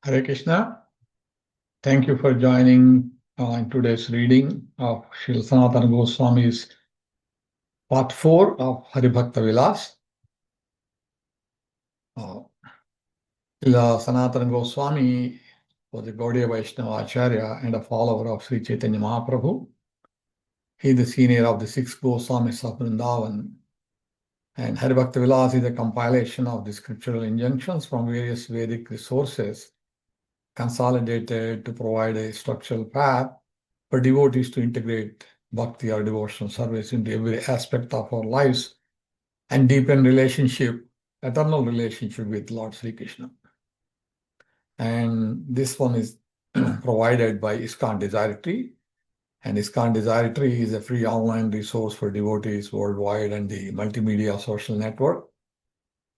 Hare Krishna. Thank you for joining in today's reading of Srila Sanatana Goswami's part 4 of Hari-bhakti-vilāsa. Srila Sanatana Goswami was a Gaudiya Vaishnava Acharya and a follower of Sri Chaitanya Mahaprabhu. He is the senior of the Six Goswamis of Vrindavan. And Hari-bhakti-vilāsa is a compilation of the scriptural injunctions from various Vedic resources consolidated to provide a structural path for devotees to integrate bhakti or devotional service into every aspect of our lives and deepen eternal relationship with Lord Sri Krishna. And this one is provided by ISKCON Desire Tree. And ISKCON Desire Tree is a free online resource for devotees worldwide and the Multimedia social network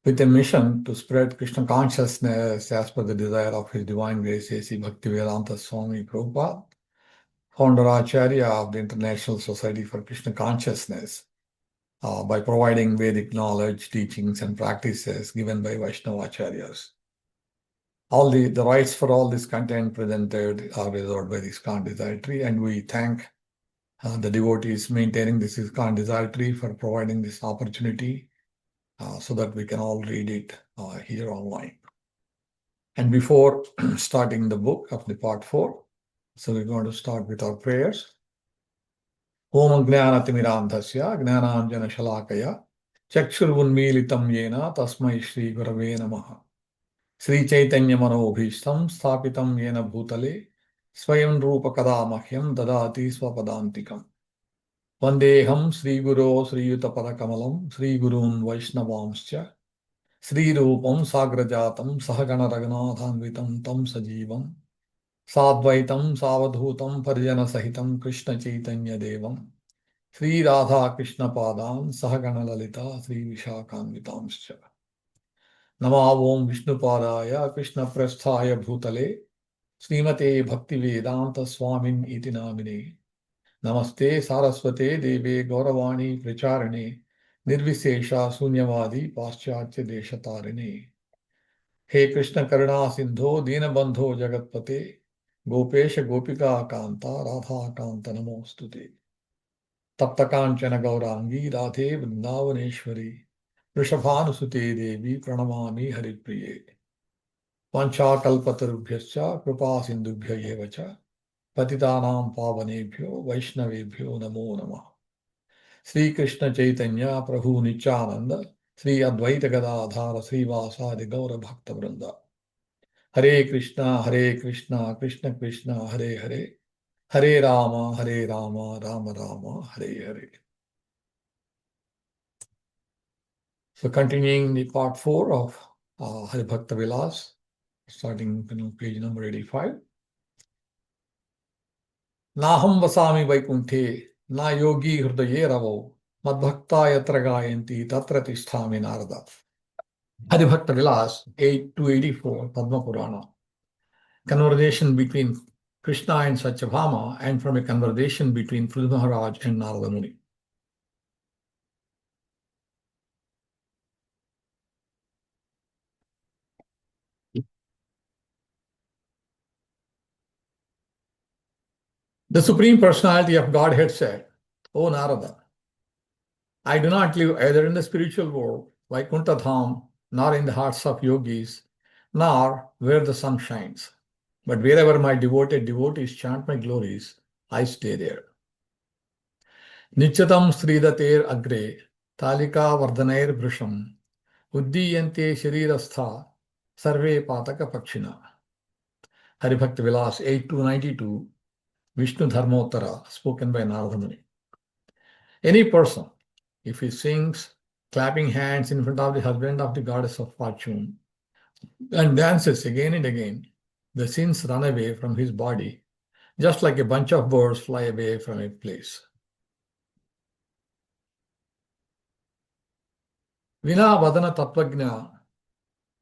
with a mission to spread Krishna consciousness as per the desire of His Divine Grace, Sri Bhaktivedanta Swami Prabhupada, Founder-Ācārya of the International Society for Krishna Consciousness, by providing Vedic knowledge, teachings, and practices given by Vaishnava Acharyas. All the rights for all this content presented are reserved by the ISKCON Desire Tree, and we thank the devotees maintaining this ISKCON Desire Tree for providing this opportunity so that we can all read it here online. And before starting the book of the part 4, so we're going to start with our prayers. Om Gnānatimirandhasya Gnānāñjana Shalakaya Chakshurvunmīlitam Yena Tasmai Shri Gurave Namaha. Sri Chaitanya Manobhishtam Sthapitam Yena Bhutale Swayam Rupa Kadamahyam Dadati Swapadantikam. Vandeham Sri Guru Sri Yuta Padakamalam Sri Gurun Vaishnavamscha Sri Rupam Sagrajatam Sahagana Raghunathanvitam Tam Sajivam Sadvaitam Savadhutam Parjana Sahitam Krishna Chaitanya Devam Sri Radha Krishna Padam Sahagana Lalita Sri Vishakhanvitamscha. Nama Om Vishnu Padaya Krishna Prasthaya Bhutale Srimate Bhaktivedanta Swamin Iti Namine Namaste Saraswate Deve Gauravani Pracharane Nirvisesha Sunyavadi Paschatya Deshatarine. He Krishna Karuna Sindho Dinabandho Jagatpate Gopesha Gopika Kanta Radha Kanta Namostute. Taptakanchana Gaurangi Radhe Vrindavaneshwari Vrishabhanusute Devi Pranamami Haripriye. Vancha Kalpatarubhyascha Kripa Sindubhya Yevacha Patitanam Pavanebhyo Vaishnavebhyo Namo Namah. Sri Krishna Chaitanya Prabhu Nityananda Sri Advaita Gadadhara Sri Vasadi Gaura Bhakta Vrinda. Hare Krishna, Krishna Krishna, Hare Hare, Hare Rama, Rama Rama, Hare Hare. So continuing the part 4 of Hari-bhakti-vilāsa, starting page number 85. Naham vasami vaikunthe, na yogi hridaye ravo, madbhakta yatra gayanti tatra tisthami narada. Hari-bhakti-vilāsa 8-84, Padma Purana. Conversation between Krishna and Satyabhama, and from a conversation between Prithu Maharaj and Narada Muni. The Supreme Personality of Godhead said, O Narada, I do not live either in the spiritual world, Vaikuntha Dham, nor in the hearts of yogis, nor where the sun shines. But wherever my devoted devotees chant my glories, I stay there. Nichatam sridater agre, talika vardhanair brisham, uddiyante sharirastha, sarve pataka pakshina. Hari-bhakti-vilāsa 8-92, Vishnu Dharmottara, spoken by Narada Muni. Any person, if he sings, clapping hands in front of the husband of the goddess of fortune, and dances again and again, the sins run away from his body, just like a bunch of birds fly away from a place. Vina vadana tatvagna,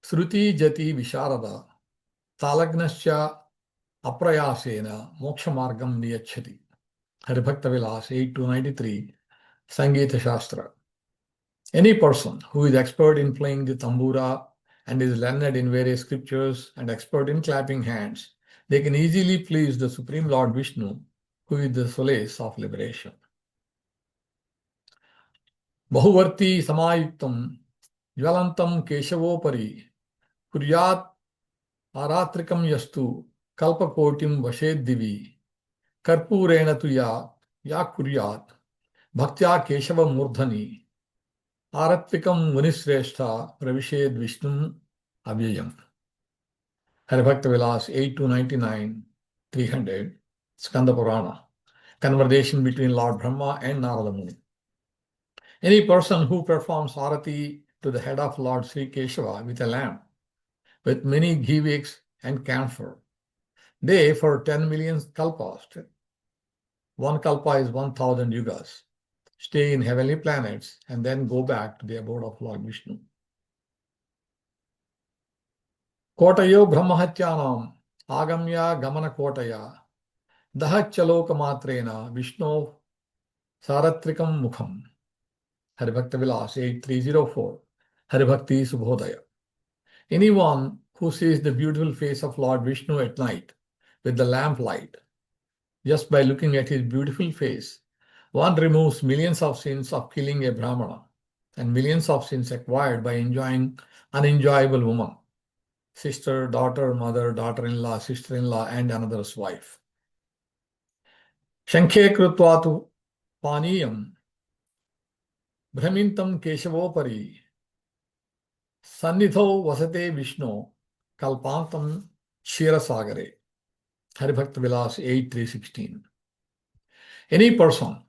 sruti jati visharada, talagnasya aprayasena mokshamargam niyachati. Hari-bhakti-vilāsa 8-93, Sangita Shastra. Any person who is expert in playing the tambura and is learned in various scriptures and expert in clapping hands, they can easily please the Supreme Lord Vishnu, who is the solace of liberation. Bahuvarti samayuktam jvalantam keshavopari kuryat aratrikam yastu kalpakotim vashed divi karpurena tu ya kuryat bhaktya keshava murdhani Aratvikam Munisreshta Pravished Vishnu Avyayam. Hari-bhakti-vilāsa 8-99, 300, Skanda Purana. Conversation between Lord Brahma and Narada Muni. Any person who performs arati to the head of Lord Sri Keshava with a lamp, with many ghee wicks and camphor, they for 10 million kalpas, one kalpa is 1,000 yugas, stay in heavenly planets, and then go back to the abode of Lord Vishnu. Kotayo Brahmahatyanam Agamya Gamana Kotaya Dahachaloka Vishnu Saratrikam Mukham. Hari-bhakti-vilāsa 8304. Hari-bhakti Subhodaya. Anyone who sees the beautiful face of Lord Vishnu at night with the lamp light, just by looking at his beautiful face, one removes millions of sins of killing a Brahmana and millions of sins acquired by enjoying unenjoyable woman, sister, daughter, mother, daughter-in-law, sister-in-law, and another's wife. Shankhe krutvatu paniyam Brahmintam Keshavopari Sannitho Vasate Vishnu Kalpantam Shirasagare. Hari-bhakti-vilāsa 8.3.16. Any person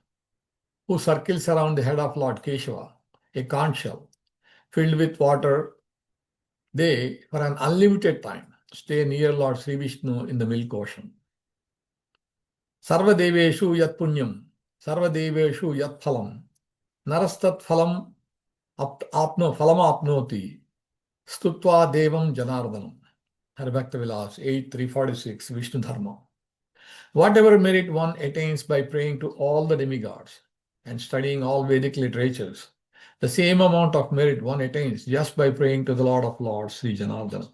who circles around the head of Lord Keshava, a conch shell filled with water, they, for an unlimited time, stay near Lord Sri Vishnu in the milk ocean. Sarvadeveshu yat punyam, sarvadeveshu yat phalam, narastat phalam apnoti, stutva devam janardanam. Hari-bhakti-vilāsa 8.3.46, Vishnu Dharma. Whatever merit one attains by praying to all the demigods and studying all Vedic literatures, the same amount of merit one attains just by praying to the Lord of Lords, Sri Janardana.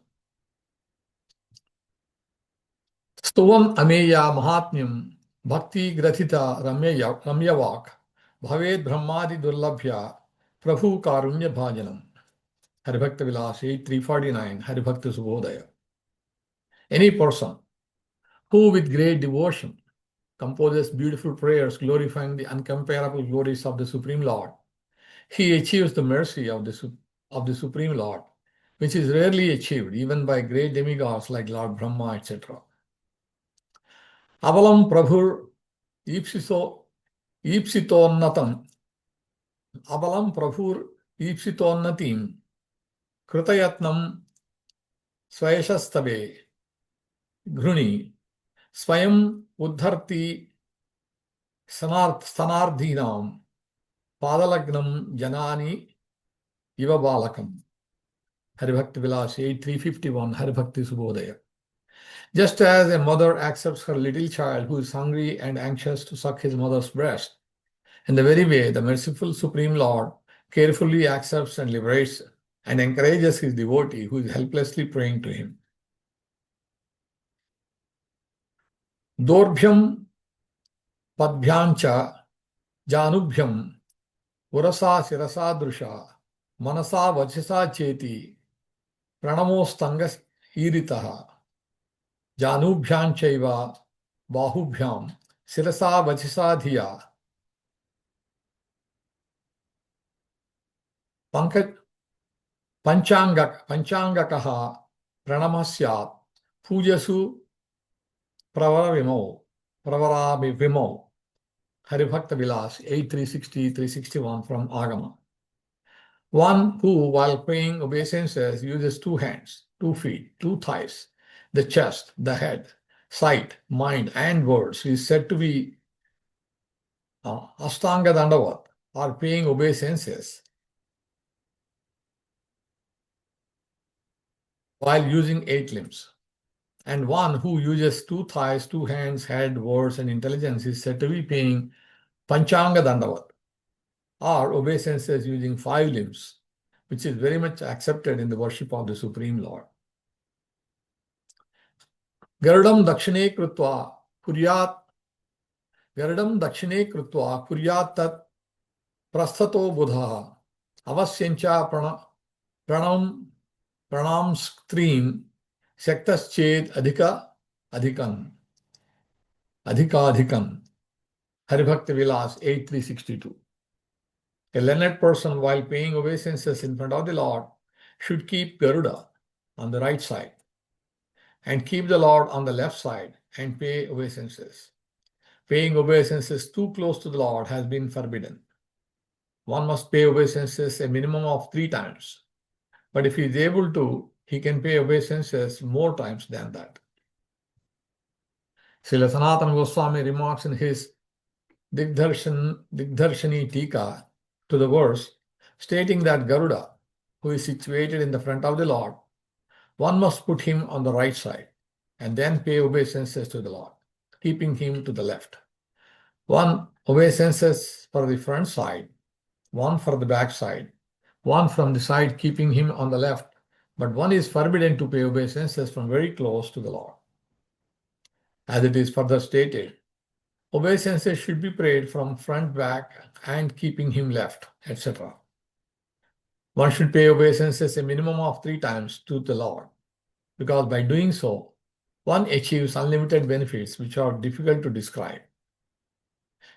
Stuvam ameya mahatmyam bhakti grathita ramyavak bhaved brahmadi durlabhya prabhu karunya bhajanam. Hari-bhakti-vilāsa 8.3.49, Hari-bhakti Subhodaya. Any person who with great devotion composes beautiful prayers glorifying the uncomparable glories of the Supreme Lord, he achieves the mercy of the Supreme Lord, which is rarely achieved even by great demigods like Lord Brahma, etc. Avalam Prabhur Ipsitonnatam Avalam Prabhur Ipsitonnatim Krutayatnam Swayashastave Gruni Swayam Uddharti Stanardhinam Padalagnam Janani Iva Balakam. Hari-bhakti-vilāsa 8.3.51, Hari-bhakti Subhodaya. Just as a mother accepts her little child who is hungry and anxious to suck his mother's breast, in the very way the merciful Supreme Lord carefully accepts and liberates and encourages his devotee who is helplessly praying to him. Dorbhyam Padbhyancha Janubhyam Urasa Sirasa Drusha Manasa Vachisa Cheti Pranamostangas Iritaha Janubhyanchaiva Bahubhyam Sirasa Vachisa Dhiya Panchangakaha Pranamasya Pujasu Pravarabhimo Hari-bhakti-vilāsa 8.3.60-361 from Agama. One who, while praying obeisances, uses two hands, 2 feet, 2 thighs, the chest, the head, sight, mind, and words is said to be Ashtanga Dandavat, or paying obeisances, while using 8 limbs. And one who uses 2 thighs, 2 hands, head, words, and intelligence is said to be paying Panchanga Dandavat, or obeisances using 5 limbs, which is very much accepted in the worship of the Supreme Lord. Garadam dakshine krutva kuryat tat prasthato buddha avasyancha pranam strim shaktasched adhikam. Hari-bhakti-vilāsa 8.362. A learned person, while paying obeisances in front of the Lord, should keep Garuda on the right side and keep the Lord on the left side and pay obeisances. Paying obeisances too close to the Lord has been forbidden. One must pay obeisances a minimum of 3 times. But if he is able to, he can pay obeisances more times than that. Srila Sanatana Goswami remarks in his Digdarshani Tika to the verse, stating that Garuda, who is situated in the front of the Lord, one must put him on the right side and then pay obeisances to the Lord, keeping him to the left. One obeisances for the front side, one for the back side, one from the side keeping him on the left, but one is forbidden to pay obeisances from very close to the Lord. As it is further stated, obeisances should be prayed from front, back, and keeping him left, etc. One should pay obeisances a minimum of 3 times to the Lord, because by doing so, one achieves unlimited benefits which are difficult to describe.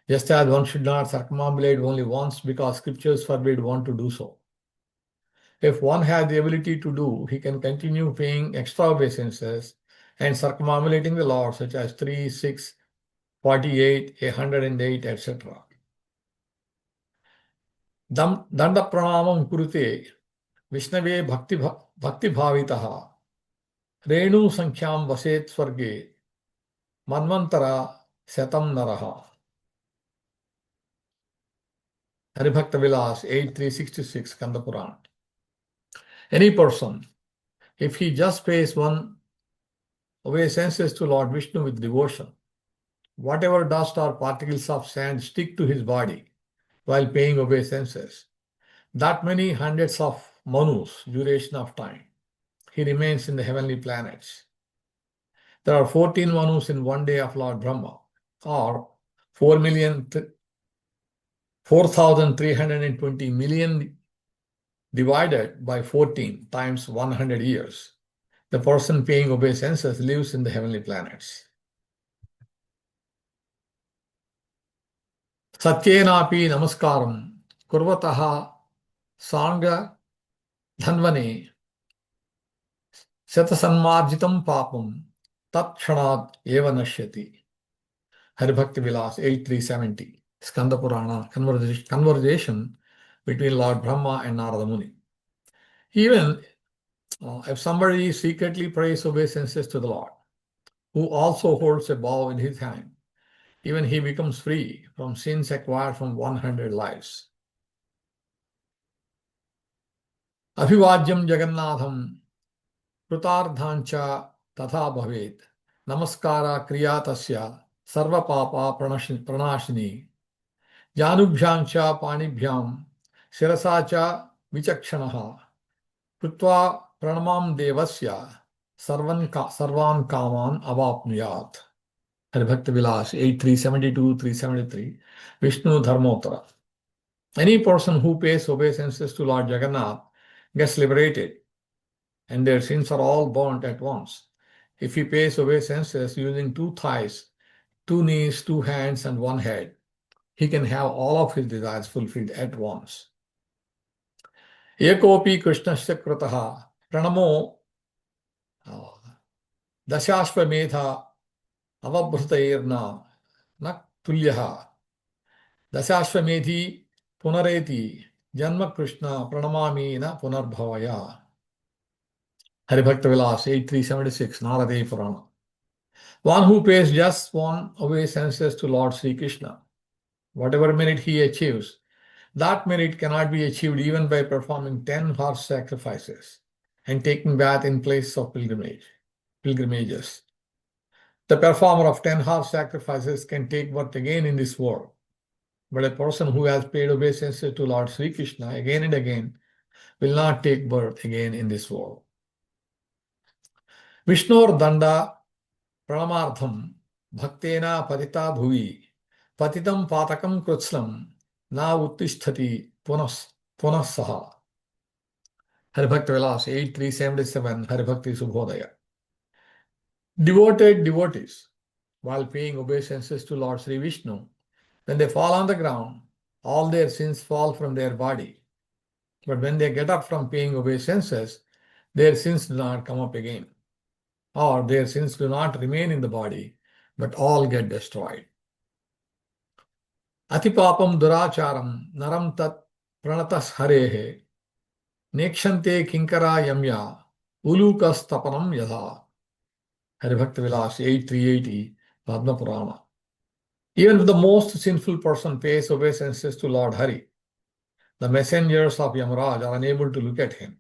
Just as one should not circumambulate only once because scriptures forbid one to do so. If one has the ability to do, he can continue paying extra obeisances and circumambulating the Lord, such as 3, 6, 48, 108, etc. Danda pranamam kurute Vishnave bhakti bhavitaha Renu sankyam vaset swarge manvantara satam naraha. Hari-bhakti-vilāsa 8.366 Skanda Purana. Any person, if he just pays one obeisances to Lord Vishnu with devotion, whatever dust or particles of sand stick to his body while paying obeisances, that many hundreds of manus duration of time, he remains in the heavenly planets. There are 14 manus in one day of Lord Brahma, or 4,320 million divided by 14 times 100 years. The person paying obeisances lives in the heavenly planets. Satyenapi namaskaram kurvataha sanga dhanvane shatasanmarjitam papam tatshanad eva nashyati. Hari-bhakti-vilāsa 8.370. Skanda Purana, conversation between Lord Brahma and Narada Muni. Even if somebody secretly prays obeisances to the Lord, who also holds a bow in his hand, even he becomes free from sins acquired from 100 lives. Abhivajyam Jagannatham Krutardhancha Tatha Bhavet Namaskara Kriyatasya Sarva Papa Pranashini Janubhyancha Panibhyam Shirasacha Vichakshanaha Krutva Pranamam Devasya Sarvan Kaman Avapnuyat. Hari-bhakti-vilāsa 8.372-373 Vishnu Dharmottara. Any person who pays obeisances to Lord Jagannath gets liberated, and their sins are all burnt at once. If he pays obeisances using 2 thighs, 2 knees, 2 hands, and 1 head, he can have all of his desires fulfilled at once. Ekopi Krishnasya krataha pranamo dashashvamedha avabhrutairna na tulyaha dashashvamedhi punareti janma Krishna pranamami na punarbhavaya. Hari-bhakti-vilāsa 8.376 Narada Purana. One who pays just one obeisances to Lord Sri Krishna, whatever merit he achieves, that merit cannot be achieved even by performing 10 horse sacrifices and taking bath in place of pilgrimages. The performer of 10 horse sacrifices can take birth again in this world, but a person who has paid obeisances to Lord Sri Krishna again and again will not take birth again in this world. Vishnur Danda Pranamartham Bhaktena Patita Bhuvi Patitam Patakam Krutslam Na Uttisthati Punasaha. Hari-bhakti-vilāsa 8377 Hari-bhakti Subhodaya. Devoted devotees, while paying obeisances to Lord Sri Vishnu, when they fall on the ground, all their sins fall from their body. But when they get up from paying obeisances, their sins do not come up again, or their sins do not remain in the body, but all get destroyed. Atipapam duracharam naram tat pranatas harehe nekshante kinkara yamya ulukas tapanam yadha. Hari-bhakti-vilāsa 8380 Padma Purana. Even if the most sinful person pays obeisances to Lord Hari, the messengers of Yamaraj are unable to look at him,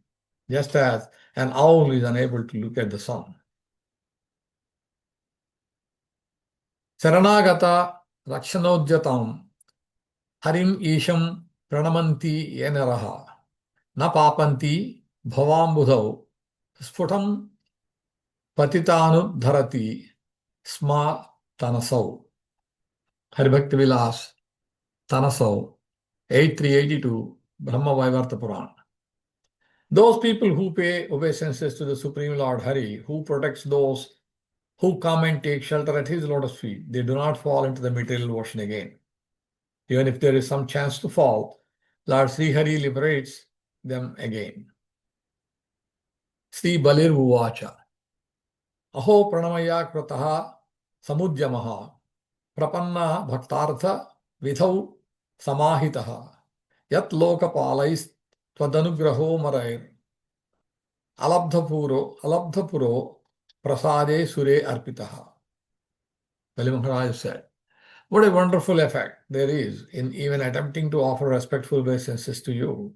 just as an owl is unable to look at the sun. Saranagata Rakshanodjatam Harim Isham Pranamanti Yenaraha Na Papanti Bhavambudhau Sputam Patitanu Dharati Sma Tanasau. Hari-bhakti-vilāsa Tanasau 8382 Brahma Vaivarta Purana. Those people who pay obeisances to the Supreme Lord Hari, who protects those who come and take shelter at his lotus feet, they do not fall into the material ocean again. Even if there is some chance to fall, Lord Sri Hari liberates them again. Sri Balir Uvacha Aho Pranamaya Krataha Samudyamaha Prapanna Bhaktartha Vidhau Samahitaha Yat Lokapalais Tvadanugraho Marair Alabdhapuro Prasade Sure Arpitaha. Bali Maharaj said, what a wonderful effect there is in even attempting to offer respectful obeisances to you.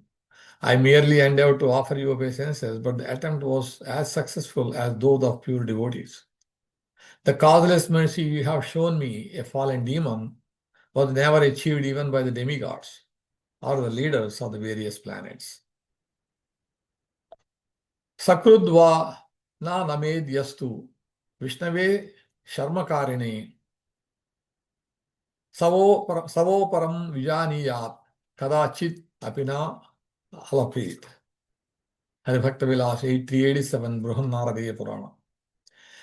I merely endeavored to offer you obeisances, but the attempt was as successful as those of pure devotees. The causeless mercy you have shown me, a fallen demon, was never achieved even by the demigods or the leaders of the various planets. Sakrudva na named yastu Vishnave Sharmakarine Savo param vijaniyat kadachit apina alapit. Hari-bhakti-vilāsa 8387 Brihan Purana.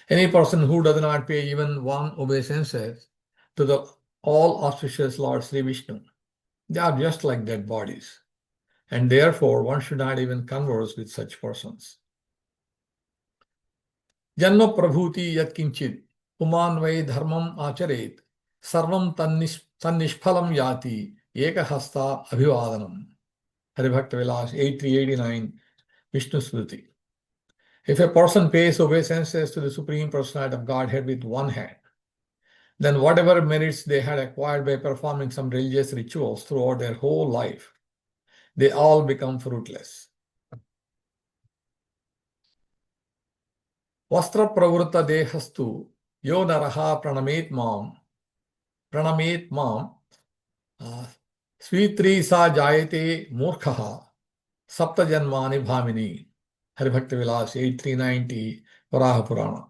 Any person who does not pay even one obeisance to the all auspicious Lord Sri Vishnu, they are just like dead bodies, and therefore one should not even converse with such persons. Janma prabhuti yat kinchit puman vai dharmam acharet sarvam tannishphalam yati ekahasta abhivadanam. Hari-bhakti-vilāsa 8389 Vishnu Smriti. If a person pays obeisances to the Supreme Personality of Godhead with one hand, then whatever merits they had acquired by performing some religious rituals throughout their whole life, they all become fruitless. Vastra pravruta dehastu yo naraha pranamet mam svitri sa jayate murkhaha sapta janmani bhamini. Hari-bhakti-vilāsa 8390 Varaha Purana.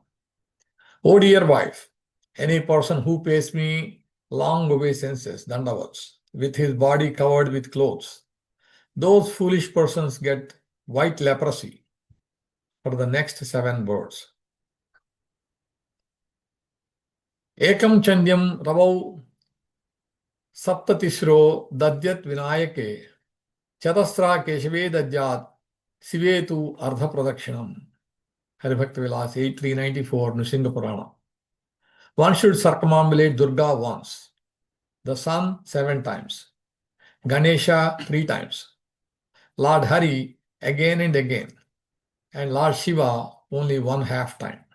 O dear wife, any person who pays me long obeisances, dandavats, with his body covered with clothes, those foolish persons get white leprosy for the next 7 words. Ekam chandyam ravau saptatisro dadyat vinayake chatasra keshave dadyat sivetu ardha pradakshinam. Hari-bhakti-vilāsa 8394 Nrsimha Purana. One should circumambulate Durga once, the sun 7 times, Ganesha 3 times, Lord Hari again and again, and Lord Shiva only 1/2 time.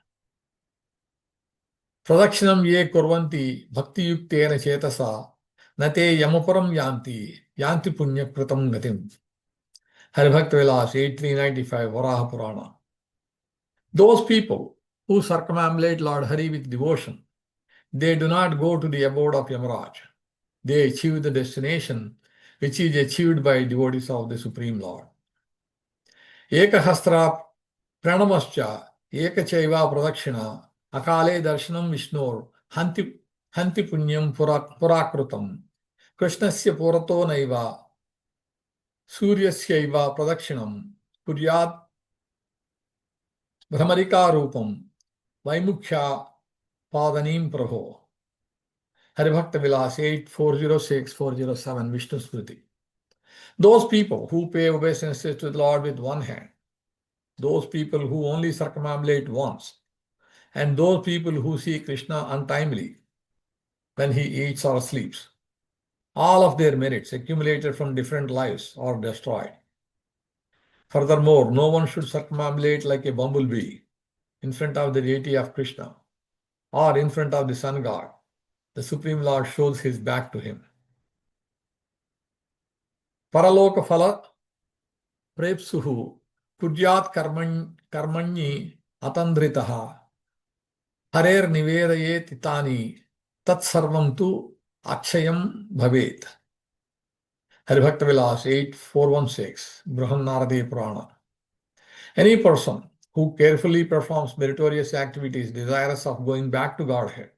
Pradakshinam ye kurvanti bhakti yuktena chetasa nate yamapuram yanti punya kritam gatim. Hari-bhakti-vilāsa 8395 Varaha Purana. Those people who circumambulate Lord Hari with devotion, they do not go to the abode of Yamaraj. They achieve the destination which is achieved by devotees of the Supreme Lord. Ekahastra pranamascha ekachaiva pradakshina akale darshanam vishnor hanti punyam purakrutam krishnasya purato naiva suryasyaiva pradakshinam kuryat brahmarika rupam vaimukhya padanim prabho. Hari-bhakti-vilāsa 8406-407 Vishnu Smriti. Those people who pay obeisances to the Lord with one hand, those people who only circumambulate once, and those people who see Krishna untimely when he eats or sleeps, all of their merits accumulated from different lives are destroyed. Furthermore, no one should circumambulate like a bumblebee in front of the deity of Krishna or in front of the sun god. The Supreme Lord shows his back to him. Paraloka phala prepsuhu kuryat karmanyi atandritaha harer nivedaye titani tat sarvam tu akshayam bhavet. Hari-bhakti-vilāsa 8416 Brahmanaradi Purana. Any person who carefully performs meritorious activities desirous of going back to Godhead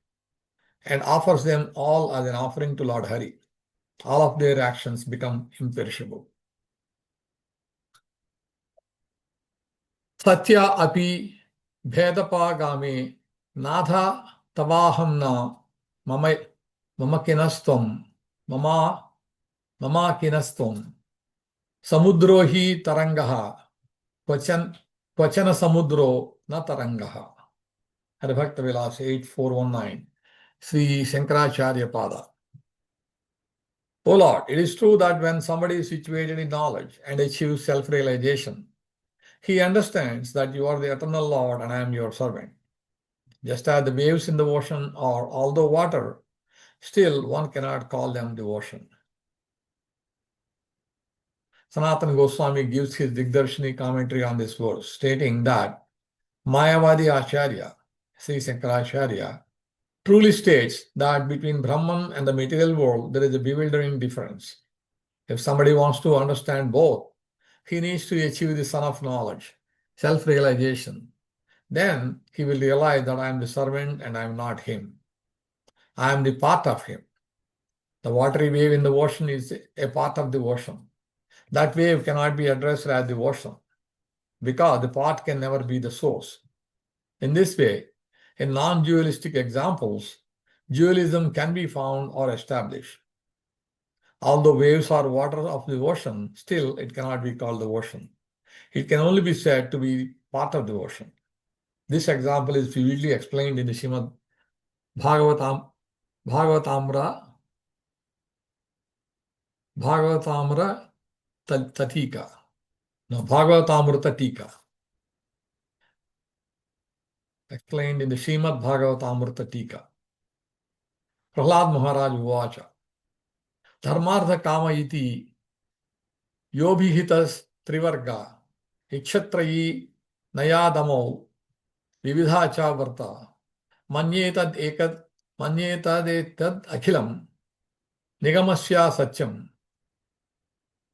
and offers them all as an offering to Lord Hari, all of their actions become imperishable. Satya api bhedapagame natha tavaham na mama kinastam mama kinastam samudro hi tarangaha kvachana samudro na tarangaha. Hari-bhakti-vilāsa 8419 Sri Shankaracharya Pada. O Lord, it is true that when somebody is situated in knowledge and achieves self-realization, he understands that you are the eternal Lord and I am your servant. Just as the waves in the ocean are although water, still one cannot call them devotion. Sanatana Goswami gives his Digdarshini commentary on this verse, stating that Mayavadi Acharya, Sri Shankaracharya, truly states that between Brahman and the material world, there is a bewildering difference. If somebody wants to understand both, he needs to achieve the sun of knowledge, self-realization. Then he will realize that I am the servant and I am not him. I am the part of him. The watery wave in the ocean is a part of the ocean. That wave cannot be addressed as the ocean because the part can never be the source. In this way, in non-dualistic examples, dualism can be found or established. Although waves are water of the ocean, still it cannot be called the ocean. It can only be said to be part of the ocean. This example is vividly explained in the Srimad Bhagavatamra Tatika. No, Bhagavatamrita Tika. Explained in the Srimad Bhagavatamrita Tika. Prahlad Maharaj Uvacha. Dharmartha Kama iti yobhihitas trivarga ikshatrayi nayadamo vividhacha varta manyetad etad akhilam nigamasya satyam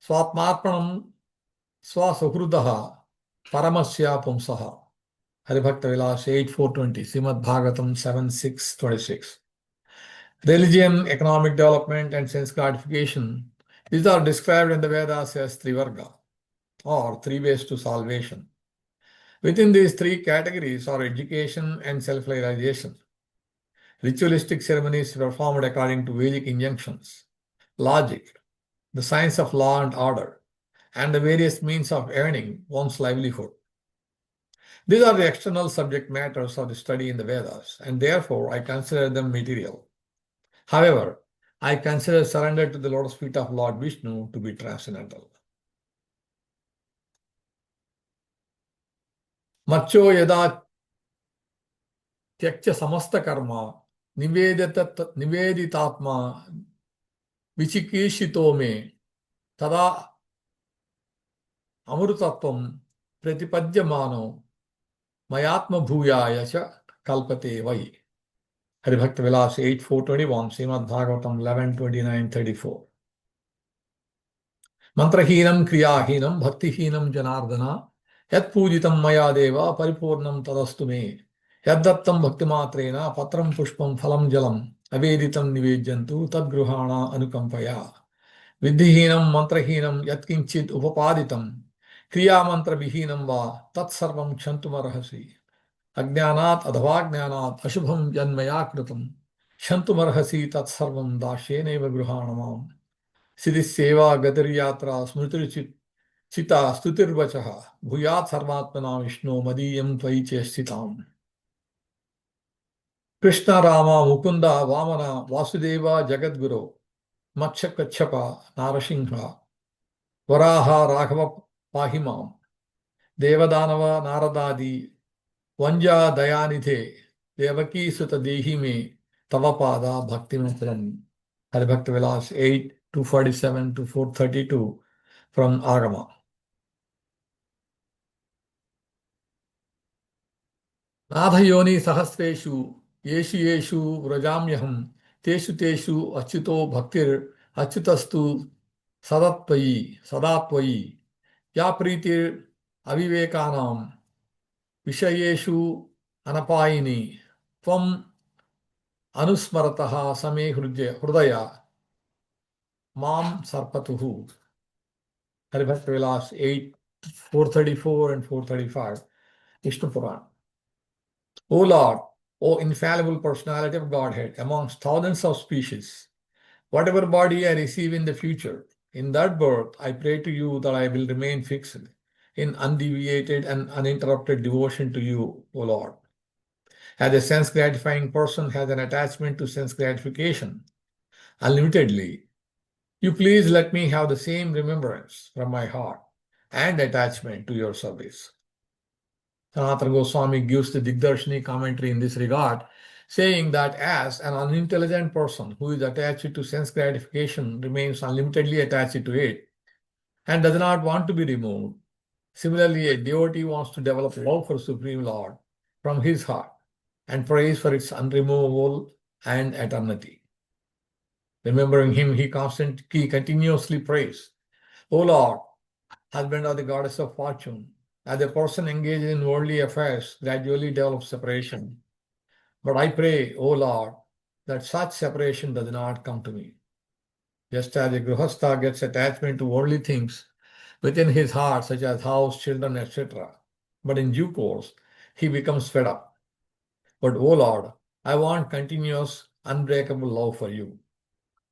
swatmarpanam swasuhrudaha paramasya pumsaha. Hari-bhakti-vilāsa 8420 Srimad Bhagavatam 7626. Religion, economic development, and sense gratification, these are described in the Vedas as Trivarga, or three ways to salvation. Within these three categories are education and self-realization, ritualistic ceremonies performed according to Vedic injunctions, logic, the science of law and order, and the various means of earning one's livelihood. These are the external subject matters of the study in the Vedas, and therefore I consider them material. However, I consider surrender to the lotus feet of Lord Vishnu to be transcendental. Macho yada tyakcha samasta karma niveditatma vichikishito me tada amrutatvam pratipadyamano mayatma bhuyaya cha kalpate vai. Hari-bhakti-vilāsa 8421 Srimad Bhagavatam 11:29-34. Mantrahinam kriyahinam bhaktihinam janardana Yat pujitam maya deva paripurnam tadastu me. Yaddattam bhaktimatrena patram pushpam phalam jalam aveditam nivejyantu tadgruhana anukampaya. Vidhihinam mantrahinam yatkinchit upapaditam kriya mantra vihinam va tatsarvam kshantumarhasi. Ajnanat adhavajnanat ashubham janmaya kritam kshantumarhasi tatsarvam dasheneva gruhanamam. Siddhiseva gadaryatra smritirchit Sita stutirvachaha bhuyat sarvatmana Vishnu madiyam tvai chestitam. Krishna Rama Mukunda Vamana Vasudeva Jagadguru Matsya Kachapa Narasingha Varaha Raghava Pahimam Devadanava Naradadi Vanja Dayanithe Devaki Sutta Dehime Tavapada Bhaktivedanta Hari-bhakti-vilāsa 8 247 to 432 from Agama. नाथयोनि सहस्रेषु येषु येषु व्रजाम्यहं तेषु तेषु अच्युतो भक्तिर् अच्युतस्तु सदत्वयि सदा त्वयि या प्रीतिर् अविवेकानां विषयेषु अनपायिनी त्वम् अनुस्मरतः समे हृदय मां सर्पतुः. Hari-bhakti-vilāsa 8 434 and 435 Vishnu Purana. O Lord, O infallible personality of Godhead, amongst thousands of species, whatever body I receive in the future, in that birth I pray to you that I will remain fixed in undeviated and uninterrupted devotion to you, O Lord. As a sense-gratifying person has an attachment to sense gratification unlimitedly, you please let me have the same remembrance from my heart and attachment to your service. Sanatana Goswami gives the Digdarshini commentary in this regard, saying that as an unintelligent person who is attached to sense gratification remains unlimitedly attached to it and does not want to be removed, similarly a devotee wants to develop love for Supreme Lord from his heart and prays for its unremovable and eternity. Remembering him, he continuously prays, O Lord, husband of the goddess of fortune, as a person engaged in worldly affairs gradually develops separation. But I pray, O Lord, that such separation does not come to me. Just as a grihastha gets attachment to worldly things within his heart, such as house, children, etc., but in due course, he becomes fed up. But, O Lord, I want continuous, unbreakable love for you.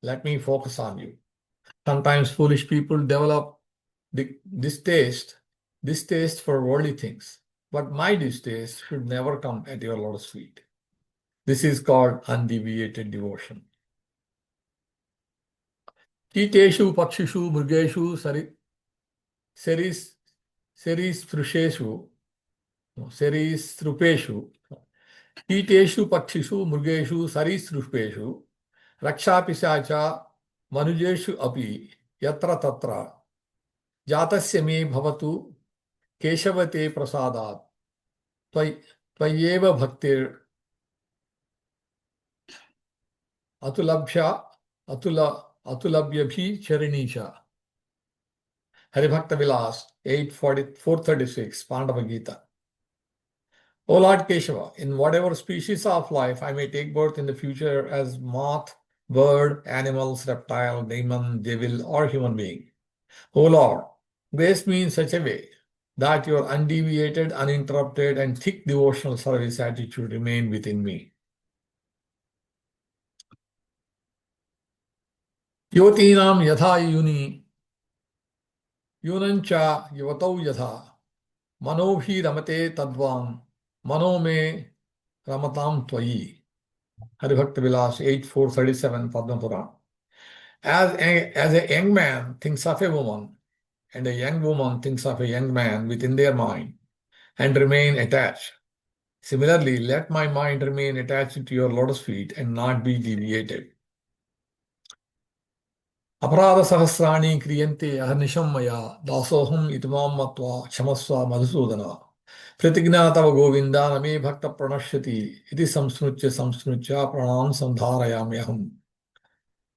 Let me focus on you. Sometimes foolish people develop distaste for worldly things, but my distaste should never come at your lotus feet. This is called undeviated devotion. Kiteshu pakshishu murgeshu serisrupeshu Kiteshu pakshishu murgeshu sarisrupeshu rakshapisacha manujeshu api yatra tatra jatasya me bhavatu keshavate prasadat tvayeva bhaktir atulabhyabhi charinisha. Hari-bhakti-vilāsa 436 Pandava Gita. O Lord Keshava, in whatever species of life I may take birth in the future as moth, bird, animals, reptile, demon, devil, or human being, O Lord, grace me in such a way that your undeviated, uninterrupted, and thick devotional service attitude remain within me. Yotinam yatha yunancha yuvatau yatha manobhi ramate tadvam mano me ramatam tvayi. Hari-bhakti-vilāsa 8 437 Padma Purana. As a young man thinks of a woman, and a young woman thinks of a young man within their mind, and remain attached, similarly, let my mind remain attached to your lotus feet and not be deviated. Aparada sahasrani kriyante aharnisham maya dasoham itmam matva kshamasva madhusudana. Pratigna tava govinda name bhakta pranashyati iti samsnutya pranam sandharayamyaham.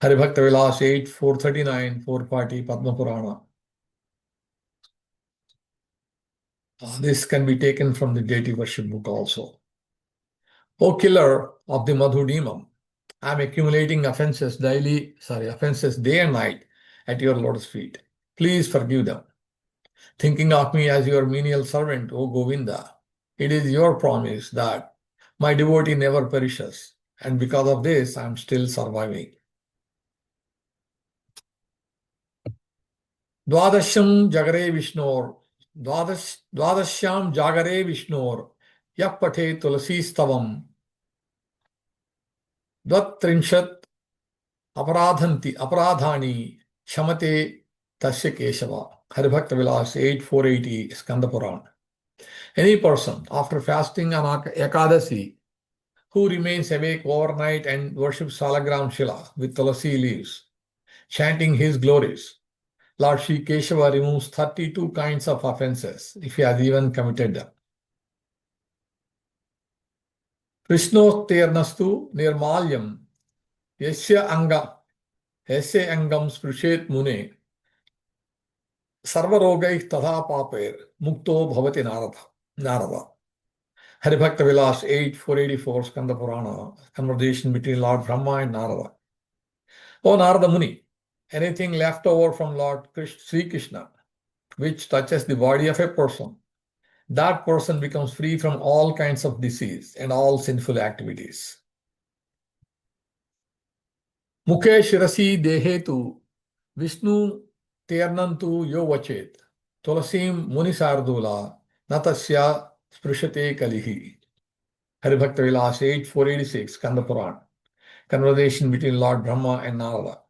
Hari-bhakti-vilāsa 8 439 440 Padma Purana. This can be taken from the deity worship book also. O killer of the Madhu demon, I am accumulating offenses day and night at your lotus feet. Please forgive them. Thinking of me as your menial servant, O Govinda, it is your promise that my devotee never perishes, and because of this, I am still surviving. Dvadasham Jagare Vishnor, Dvadashyam Jagare Vishnor, Yapate Tulasi Stavam, Dvatrinshat Aparadhani Shamate Tasya Keshava. Hari-bhakti-vilāsa 8.480 Skanda Purana. Any person after fasting on Ekadasi who remains awake overnight and worships Salagram Shila with Tulasi leaves, chanting his glories, Lord Sri Keshava removes 32 kinds of offenses if he has even committed them. Krishnotternastu nirmalyam yasya angam sprishet mune sarvarogai tadha paper mukto bhavati narada. Hari-bhakti-vilāsa 8.484 Skanda Purana, conversation between Lord Brahma and Narada. O Narada Muni, anything left over from Lord Sri Krishna which touches the body of a person, that person becomes free from all kinds of disease and all sinful activities. Mukhe shirasi dehetu Vishnu ternantu yo vachet tulasim munisardula natasya sprishate kalihi. Hari-bhakti-vilāsa 8.486 Skanda Purana, conversation between Lord Brahma and Narada.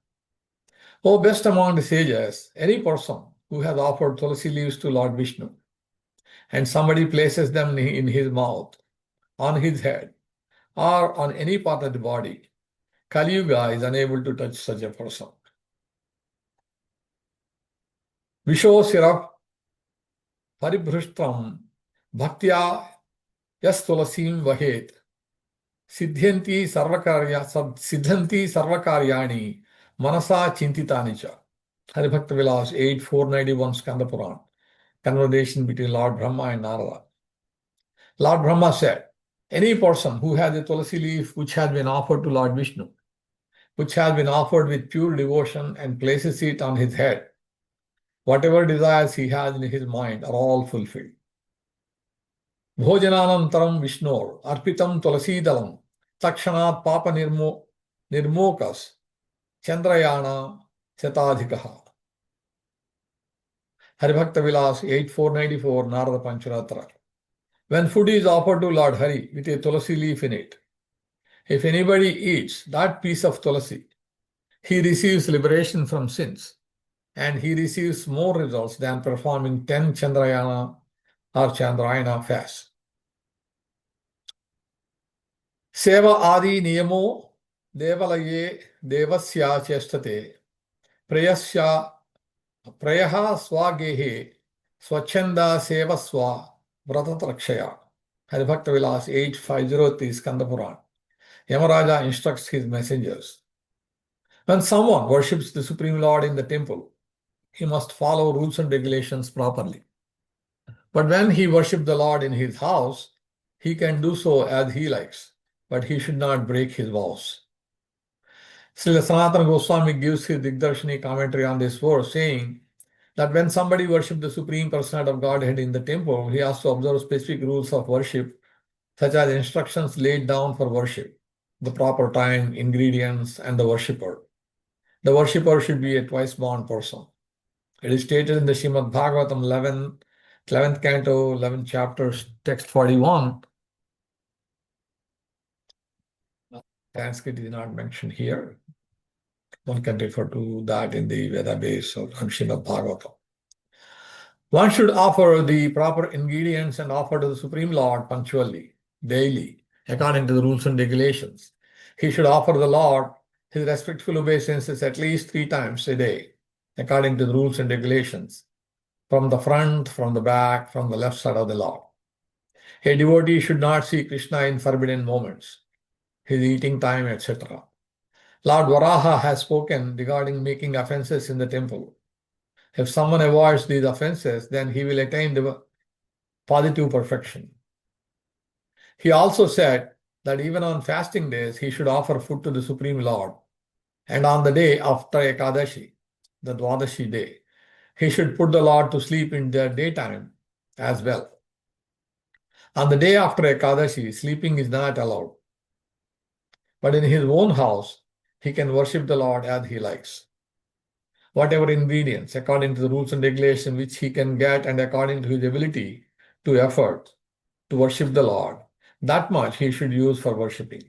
O best among the sages, any person who has offered tulasi leaves to Lord Vishnu and somebody places them in his mouth, on his head, or on any part of the body, Kali Yuga is unable to touch such a person. Visho sirap paribhrishtam bhaktya yas tulasim vahet siddhanti sarvakaryani manasa chintitani cha. Hari-bhakti-vilāsa 8.491 Skanda Purana, conversation between Lord Brahma and Narada. Lord Brahma said, any person who has a tulasi leaf which has been offered to Lord Vishnu, which has been offered with pure devotion and places it on his head, whatever desires he has in his mind are all fulfilled. Bhojananantaram Vishnor arpitam tulasidalam takshanat papa nirmokas chandrayana chatadhikaha. Hari-bhakti-vilāsa 8.494 Narada Pancharatra. When food is offered to Lord Hari with a tulasi leaf in it, if anybody eats that piece of tulasi, he receives liberation from sins and he receives more results than performing 10 Chandrayana or Chandrayana fasts. Seva adi niyamo devalaye devasya chestate prayaha swagehe swachanda sevaswa vratatrakshaya. Hari-bhakti-vilāsa 8.503 Skanda Purana. Yamaraja instructs his messengers. When someone worships the Supreme Lord in the temple, he must follow rules and regulations properly. But when he worships the Lord in his house, he can do so as he likes, but he should not break his vows. Srila Sanatana Goswami gives his Digdarshani commentary on this verse, saying that when somebody worships the Supreme Personality of Godhead in the temple, he has to observe specific rules of worship, such as instructions laid down for worship, the proper time, ingredients, and the worshipper. The worshipper should be a twice-born person. It is stated in the Srimad Bhagavatam 11th canto, 11th chapter, text 41. Sanskrit is not mentioned here. One can refer to that in the Veda base of Srimad Bhagavatam. One should offer the proper ingredients and offer to the Supreme Lord punctually, daily, according to the rules and regulations. He should offer the Lord his respectful obeisances at least 3 times a day, according to the rules and regulations, from the front, from the back, from the left side of the Lord. A devotee should not see Krishna in forbidden moments, his eating time, etc. Lord Varaha has spoken regarding making offenses in the temple. If someone avoids these offenses, then he will attain positive perfection. He also said that even on fasting days, he should offer food to the Supreme Lord. And on the day after Ekadashi, the Dwadashi day, he should put the Lord to sleep in the daytime as well. On the day after Ekadashi, sleeping is not allowed. But in his own house, he can worship the Lord as he likes. Whatever ingredients, according to the rules and regulations which he can get and according to his ability to effort to worship the Lord, that much he should use for worshipping.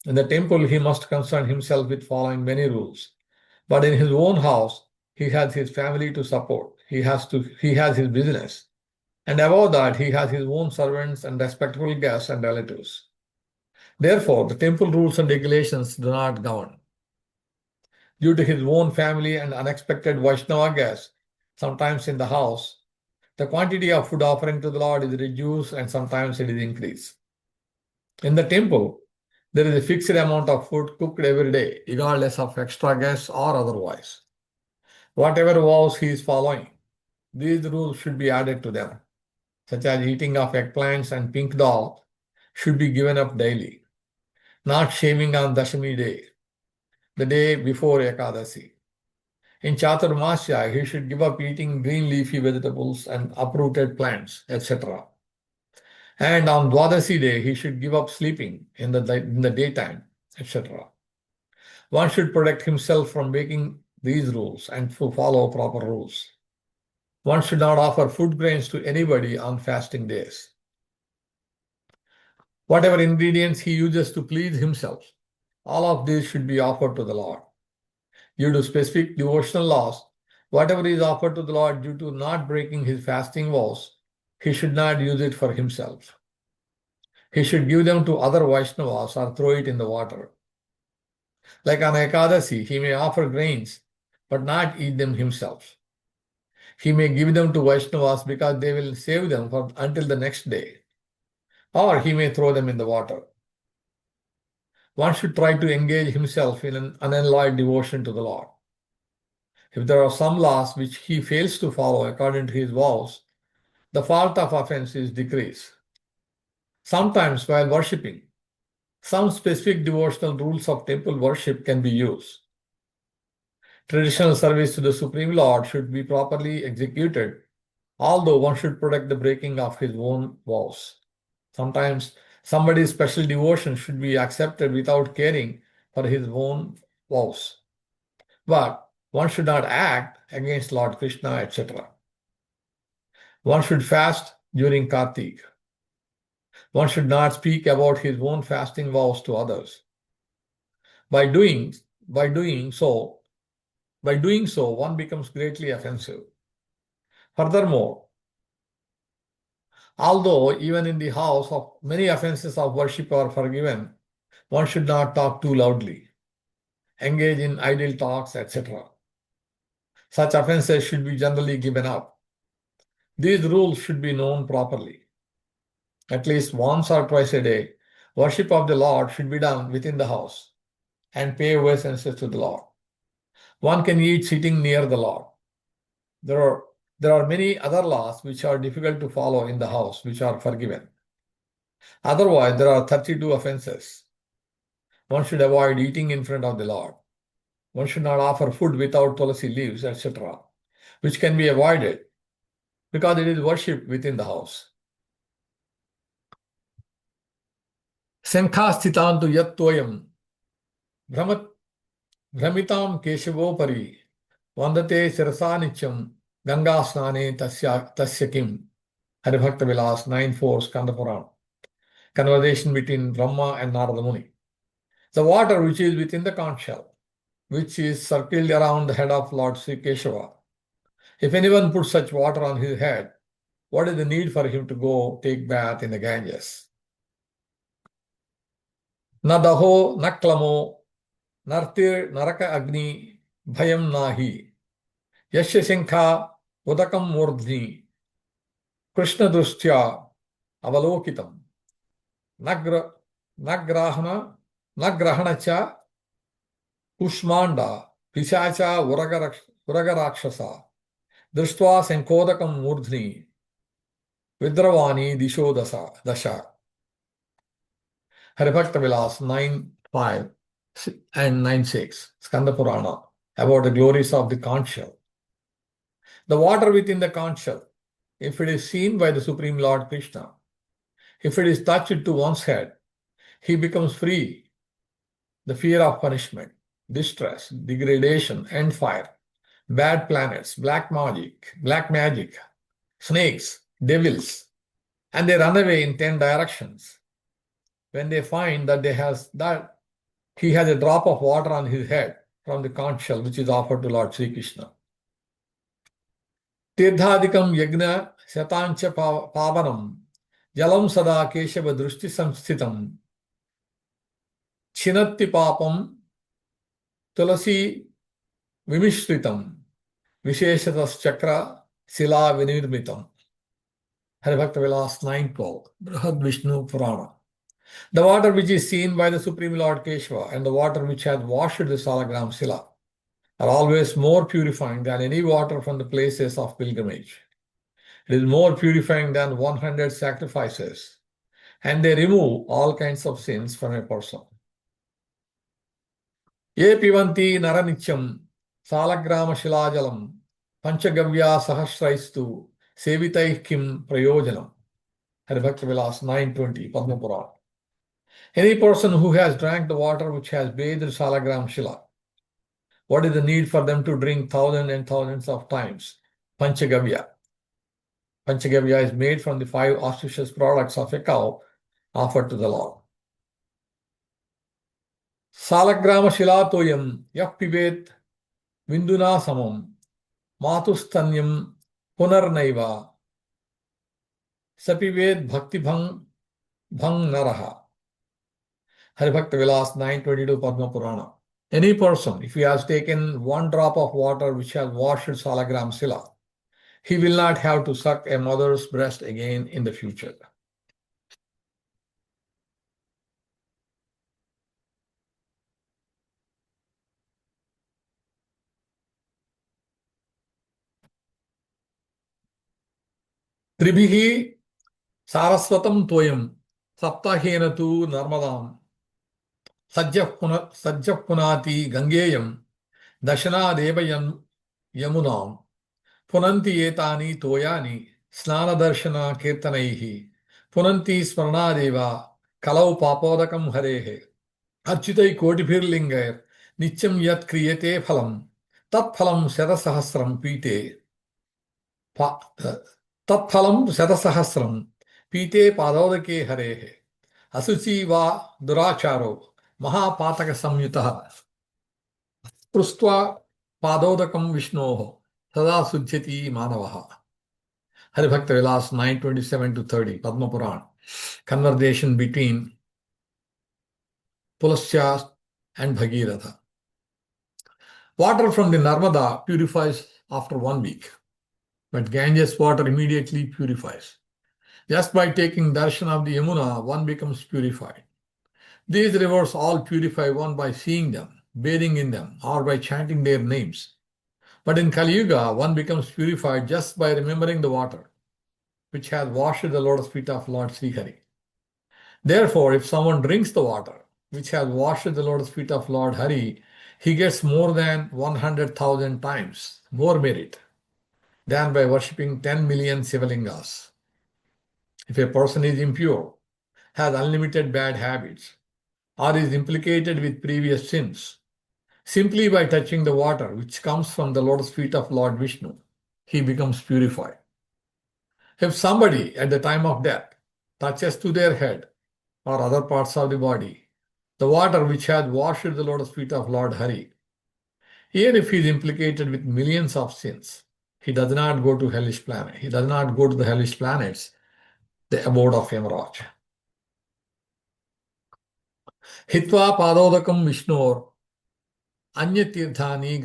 In the temple, he must concern himself with following many rules. But in his own house, he has his family to support. He has his business. And above that, he has his own servants and respectable guests and relatives. Therefore, the temple rules and regulations do not govern. Due to his own family and unexpected Vaishnava guests, sometimes in the house, the quantity of food offering to the Lord is reduced and sometimes it is increased. In the temple, there is a fixed amount of food cooked every day, regardless of extra guests or otherwise. Whatever vows he is following, these rules should be added to them, such as eating of eggplants and pink dal should be given up daily, not shaving on Dashami day, the day before Ekadasi. In Chaturmasya, he should give up eating green leafy vegetables and uprooted plants, etc. And on Dwadasi day, he should give up sleeping in the daytime, etc. One should protect himself from breaking these rules and follow proper rules. One should not offer food grains to anybody on fasting days. Whatever ingredients he uses to please himself, all of these should be offered to the Lord. Due to specific devotional laws, whatever is offered to the Lord due to not breaking his fasting vows, he should not use it for himself. He should give them to other Vaishnavas or throw it in the water. Like on Ekadasi, he may offer grains, but not eat them himself. He may give them to Vaishnavas because they will save them until the next day. Or he may throw them in the water. One should try to engage himself in an unalloyed devotion to the Lord. If there are some laws which he fails to follow according to his vows, the fault of offense is decreased. Sometimes while worshipping, some specific devotional rules of temple worship can be used. Traditional service to the Supreme Lord should be properly executed, although one should protect the breaking of his own vows. Sometimes somebody's special devotion should be accepted without caring for his own vows. But one should not act against Lord Krishna, etc. One should fast during Kartik. One should not speak about his own fasting vows to others. By doing so, one becomes greatly offensive. Furthermore, although even in the house of many offenses of worship are forgiven, one should not talk too loudly, engage in idle talks, etc. Such offenses should be generally given up. These rules should be known properly. At least once or twice a day, worship of the Lord should be done within the house and pay obeisances to the Lord. One can eat sitting near the Lord. There are many other laws which are difficult to follow in the house, which are forgiven. Otherwise, there are 32 offenses. One should avoid eating in front of the Lord. One should not offer food without tulasi leaves, etc., which can be avoided because it is worship within the house. Sankhastitantu yattoyam Brahmitam Keshavopari Vandate Sirasanicham Ganga Snane Tasya Kim. Hari-bhakti-vilāsa 9.4 Skanda Purana. Conversation between Brahma and Narada Muni. The water which is within the conch shell, which is circled around the head of Lord Sri Keshava. If anyone puts such water on his head, what is the need for him to go take bath in the Ganges? Na daho, na klamo, nartir naraka agni, bhayam nahi. Yasya shankha udakam murdhni. Krishna drustya avalokitam. Nagrahana cha Kushmanda Pisacha Uraga Rakshasa Drishtva Sankodakam Murdhni Vidravani Disho Dasha. Hari-bhakti-vilāsa 9.5 and 9.6, Skanda Purana, about the glories of the conch shell. The water within the conch shell, if it is seen by the Supreme Lord Krishna, if it is touched to one's head, he becomes free. The fear of punishment, distress, degradation, and fire, bad planets, black magic, snakes, devils, and they run away in 10 directions. When they find that he has a drop of water on his head from the conch shell which is offered to Lord Sri Krishna. Tirthadikam yagna shatancha pavanam jalam sada keshava drushti samsthitam chinatti papam tulasi vimishritam visheshatas chakra sila vinirmitam. Hari-bhakti-vilāsa 9.12, Brihad Vishnu Purana. The water which is seen by the Supreme Lord Keshava and the water which has washed the Salagram Sila are always more purifying than any water from the places of pilgrimage. It is more purifying than 100 sacrifices, and they remove all kinds of sins from a person. Ye pivanti naranityam salagrama shilajalam panchagavya sahasraistu sevitaih kim prayojanam. Hari-bhakti-vilāsa 9.20, Padma Purana. Any person who has drank the water which has bathed Salagram Shila, what is the need for them to drink thousands and thousands of times? Panchagavya. Panchagavya is made from the 5 auspicious products of a cow offered to the Lord. Salagrama Shila toyam yah pivet vinduna samam matustanyam punarnaiva sapivet bhakti bhang naraha. Hari-bhakti-vilāsa 9.22, Padma Purana. Any person, if he has taken 1 drop of water which has washed Salagram Sila, he will not have to suck a mother's breast again in the future. Tribhihi saraswatam toyam saptahena tu narmadam sajjah punati gangeyam dashana devayan yamunam punanti etani toyani snana darshana kirtanaihi punanti smaranadeva kalau papodakam harehe architai kotibhirlingair nityam yat kriyate phalam tat phalam shatasahasram pite tat phalam shatasahasram pite padodake harehe asuchi va duracharo mahapataka samyutah prustva padodakam vishnoho sada sujjati manavaha. Hari-bhakti-vilāsa 9.27 to 30, Padma Purana. Conversation between Pulasya and Bhagiratha. Water from the Narmada purifies after 1 week, but Ganges water immediately purifies. Just by taking darshan of the Yamuna, one becomes purified. These rivers all purify one by seeing them, bathing in them, or by chanting their names. But in Kali Yuga, one becomes purified just by remembering the water, which has washed the lotus feet of Lord Sri Hari. Therefore, if someone drinks the water, which has washed the lotus feet of Lord Hari, he gets more than 100,000 times more merit than by worshipping 10 million Sivalingas. If a person is impure, has unlimited bad habits, or is implicated with previous sins, simply by touching the water which comes from the lotus feet of Lord Vishnu, he becomes purified. If somebody at the time of death touches to their head or other parts of the body the water which has washed the lotus feet of Lord Hari, even if he is implicated with millions of sins, he does not go to hellish planet. He does not go to the hellish planets, the abode of Yamaraj. Hitva padodakam Vishnor anyatidhani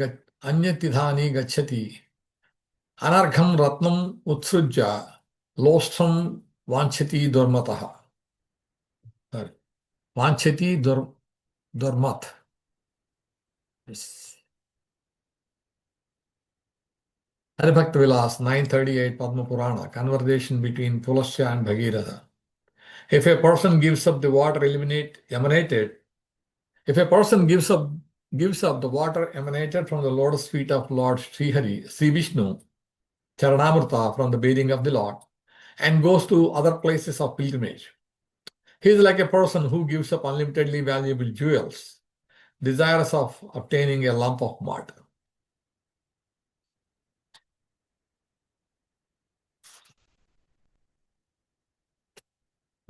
gacchati anargham ratnam utsrujya lostham vanchati durmataha. Sorry. Vanchati durmat. Yes. Hari-bhakti-vilāsa 938 Padma Purana, conversation between Pulasya and Bhagirath. If a person gives up the water emanated, if a person gives up the water emanated from the lotus feet of Lord Sri Hari, Sri Vishnu, Charanamrita from the bathing of the Lord, and goes to other places of pilgrimage, he is like a person who gives up unlimitedly valuable jewels, desirous of obtaining a lump of mud.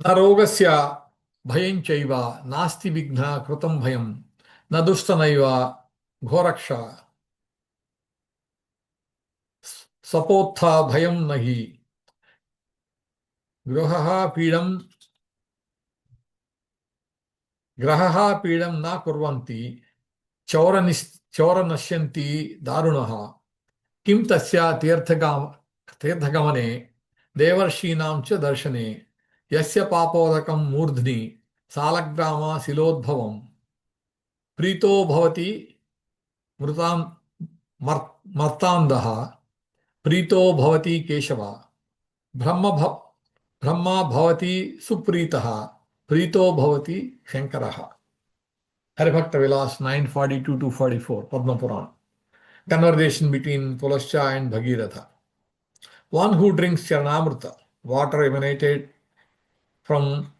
न रोगस्य भयं चैव नास्ति विघ्न कृतं भयं न दुष्टनैव घोरक्ष सपोत्थ भयं नहि ग्रहः पीडं न कुर्वन्ति चौरनश्यन्ति दारुणः किं तस्य तीर्थगमने देवर्षीणां च दर्शने यस्य पापोदकं मूर्ध्नि सालग्राम शिलोद्भवं प्रीतो भवति मर्तान्धः प्रीतो भवति केशव ब्रह्मा भवति सुप्रीतः प्रीतो भवति शंकरः. Hari-bhakti-vilāsa 942-44 Padma Purana. Conversation between Pulasya and Bhagiratha. One who drinks Charanamrita, water emanated from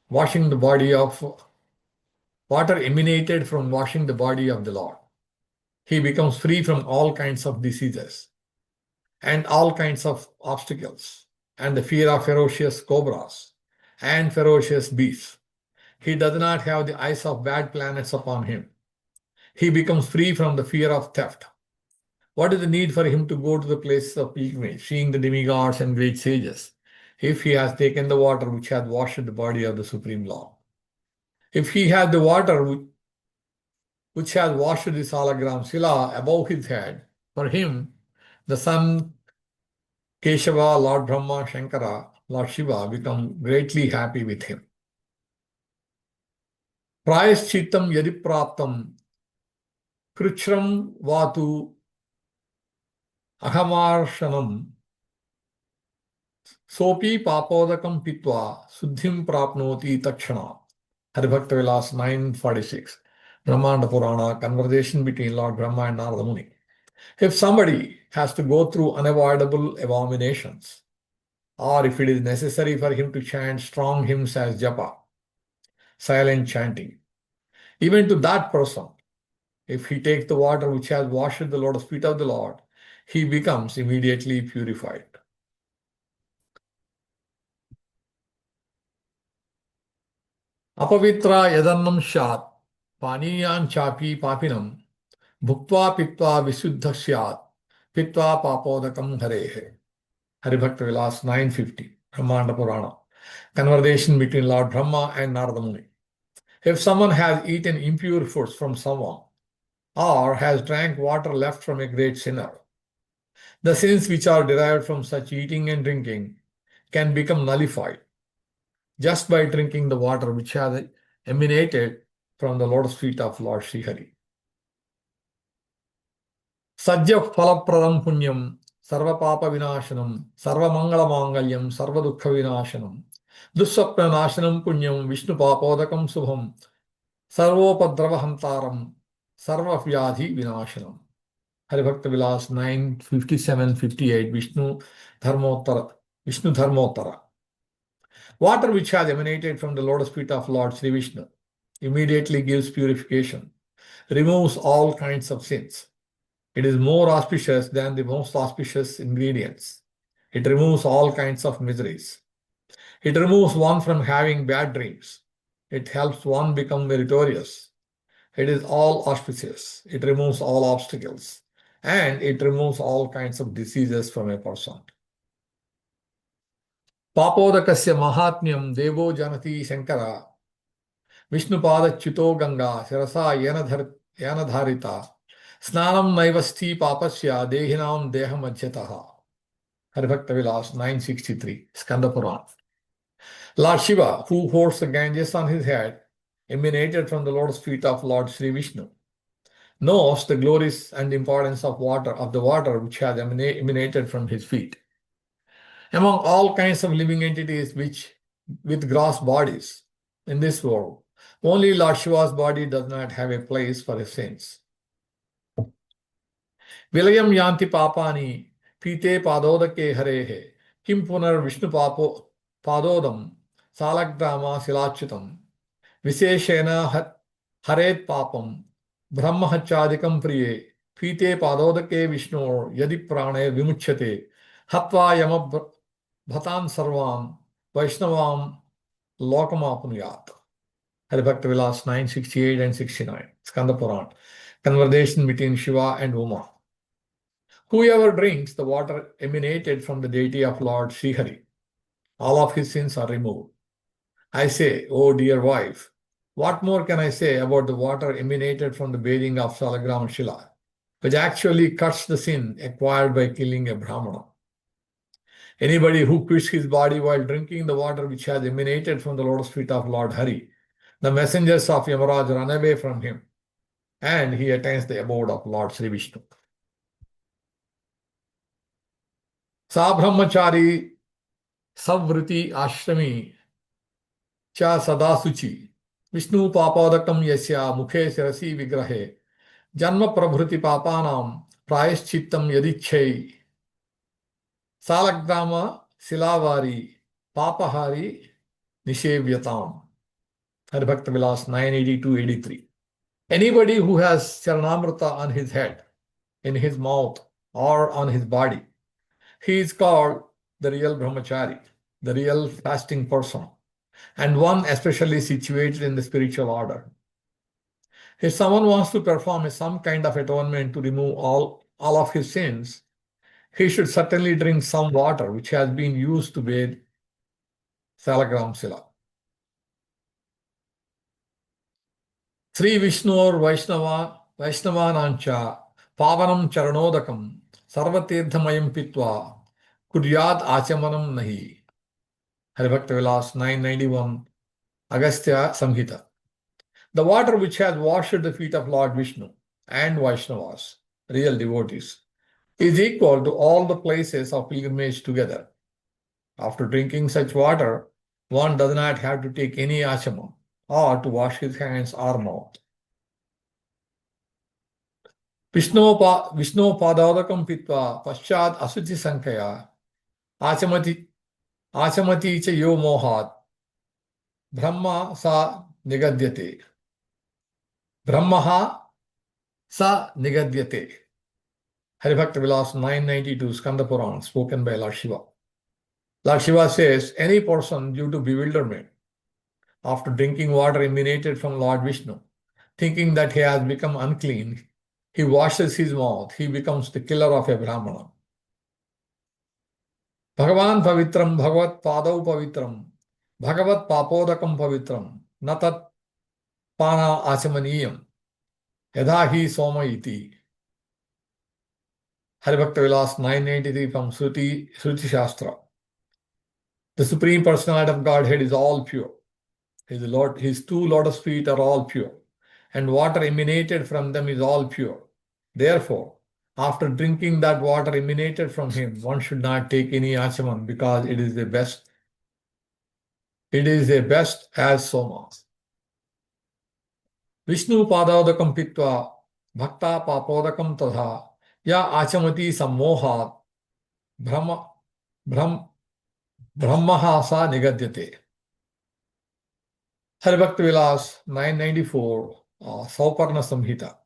washing the body of the Lord. He becomes free from all kinds of diseases and all kinds of obstacles and the fear of ferocious cobras and ferocious beasts. He does not have the eyes of bad planets upon him. He becomes free from the fear of theft. What is the need for him to go to the places of pilgrimage, seeing the demigods and great sages, if he has taken the water which has washed the body of the Supreme Lord? If he had the water which has washed the salagram sila above his head, for him, the sun, Keshava, Lord Brahma, Shankara, Lord Shiva become greatly happy with him. Prayaschittam yadi praptam kruchram vatu ahamarshanam sopi papodakam pitva suddhim prapnoti takshana. Hari-bhakti-vilāsa 946 Brahmanda Purana, conversation between Lord Brahma and Narada Muni. If somebody has to go through unavoidable abominations, or if it is necessary for him to chant strong hymns as japa, silent chanting, even to that person, if he takes the water which has washed the lotus feet of the Lord, he becomes immediately purified. Apavitra yadannam shat paniyan chapi papinam bhuktva pitva visuddha syat pitva papodakam harehe. Hari-bhakti-vilāsa 950 Brahmanda Purana. Conversation between Lord Brahma and Narada Muni. If someone has eaten impure foods from someone or has drank water left from a great sinner, the sins which are derived from such eating and drinking can become nullified just by drinking the water which has emanated from the lotus feet of Lord Sri Hari. Sajya phalapradam punyam sarva papa vinashanam sarva mangala mangalyam sarva dukkha vinashanam dussapna nashanam punyam vishnu papodakam subham sarvopadrava hantaram sarva vyadhi vinashanam. Hari-bhakti-vilāsa 957-58 Vishnu Dharmottara. Water which has emanated from the lotus feet of Lord Sri Vishnu immediately gives purification, removes all kinds of sins. It is more auspicious than the most auspicious ingredients. It removes all kinds of miseries. It removes one from having bad dreams. It helps one become meritorious. It is all auspicious. It removes all obstacles. And it removes all kinds of diseases from a person. Papodakasya mahatmyam devo janati shankara Vishnupada chito ganga sirasa yanadharita snanam naivasti papasya dehinam dehamajyataha. Hari-bhakti-vilāsa 963 Skanda Purana. Lord Shiva, who holds the Ganges on his head, emanated from the lotus feet of Lord Sri Vishnu. knows the glories and importance of the water which has emanated from his feet. Among all kinds of living entities with gross bodies in this world, only Lord Shiva's body does not have a place for his sins. Vilayam yanti papani pite padodake harehe kim punar Vishnu padodam salagdama silachutam Visheshena haret papam brahmahachadikam priye pite padodake Vishnu yadi prane vimuchyate hatva yama bhatan sarvam Vaishnavam lokamapnuyat. Hari-bhakti-vilāsa 968 and 69. Skanda Puran. Conversation between Shiva and Uma. Whoever drinks the water emanated from the deity of Lord Sri Hari, all of his sins are removed. I say, O dear wife, what more can I say about the water emanated from the bathing of Salagram Shila, which actually cuts the sin acquired by killing a Brahmana? Anybody who quits his body while drinking the water which has emanated from the lotus feet of Lord Hari, the messengers of Yamaraj run away from him, and he attains the abode of Lord Sri Vishnu. Sa brahmachari savriti ashrami cha sadasuchi Vishnu papadakam yasya mukhe sirasi vigrahe janma prabhruti papanam prayaschittam yadichai salagdama silavari papahari nishevyatam. Hari-bhakti-vilāsa 982-83. Anybody who has Charanamrita on his head, in his mouth, or on his body, he is called the real brahmachari, the real fasting person, and one especially situated in the spiritual order. If someone wants to perform some kind of atonement to remove all of his sins, he should certainly drink some water which has been used to bathe Salagram Sila. Sri Vishnur Vaishnavanancha Pavanam Charanodakam Sarvatirthamayam Pitva Kuryat Achamanam Nahi. Hari-bhakti-vilāsa 991 Agastya Samhita. The water which has washed the feet of Lord Vishnu and Vaishnavas, real devotees, is equal to all the places of pilgrimage together. After drinking such water, one does not have to take any achamam or to wash his hands or mouth. Vishnu padadakam pitva paschad asuchi sankaya achamati cha yo mohat brahma sa nigadyate. Brahmaha sa nigadyate. Hari-bhakti-vilāsa 992 Skanda Puran, spoken by Lord Shiva. Lord Shiva says, any person due to bewilderment after drinking water emanated from Lord Vishnu, thinking that he has become unclean, he washes his mouth, he becomes the killer of a Brahmana. Bhagavan pavitram bhagavat padau pavitram bhagavat papodakam pavitram natat pana achamaniyam yadha soma iti. Hari-bhakti-vilāsa 993 from Shruti Shastra. The Supreme Personality of Godhead is all pure. His two lotus feet are all pure, and water emanated from them is all pure. Therefore, after drinking that water emanated from him, one should not take any achaman because it is the best. It is the best as soma. Vishnu padodakam pitva bhakta papodakam tadha ya achamati sammohat brahmaha sa nigadyate. Hari-bhakti-vilāsa 994 Sauparna Samhita.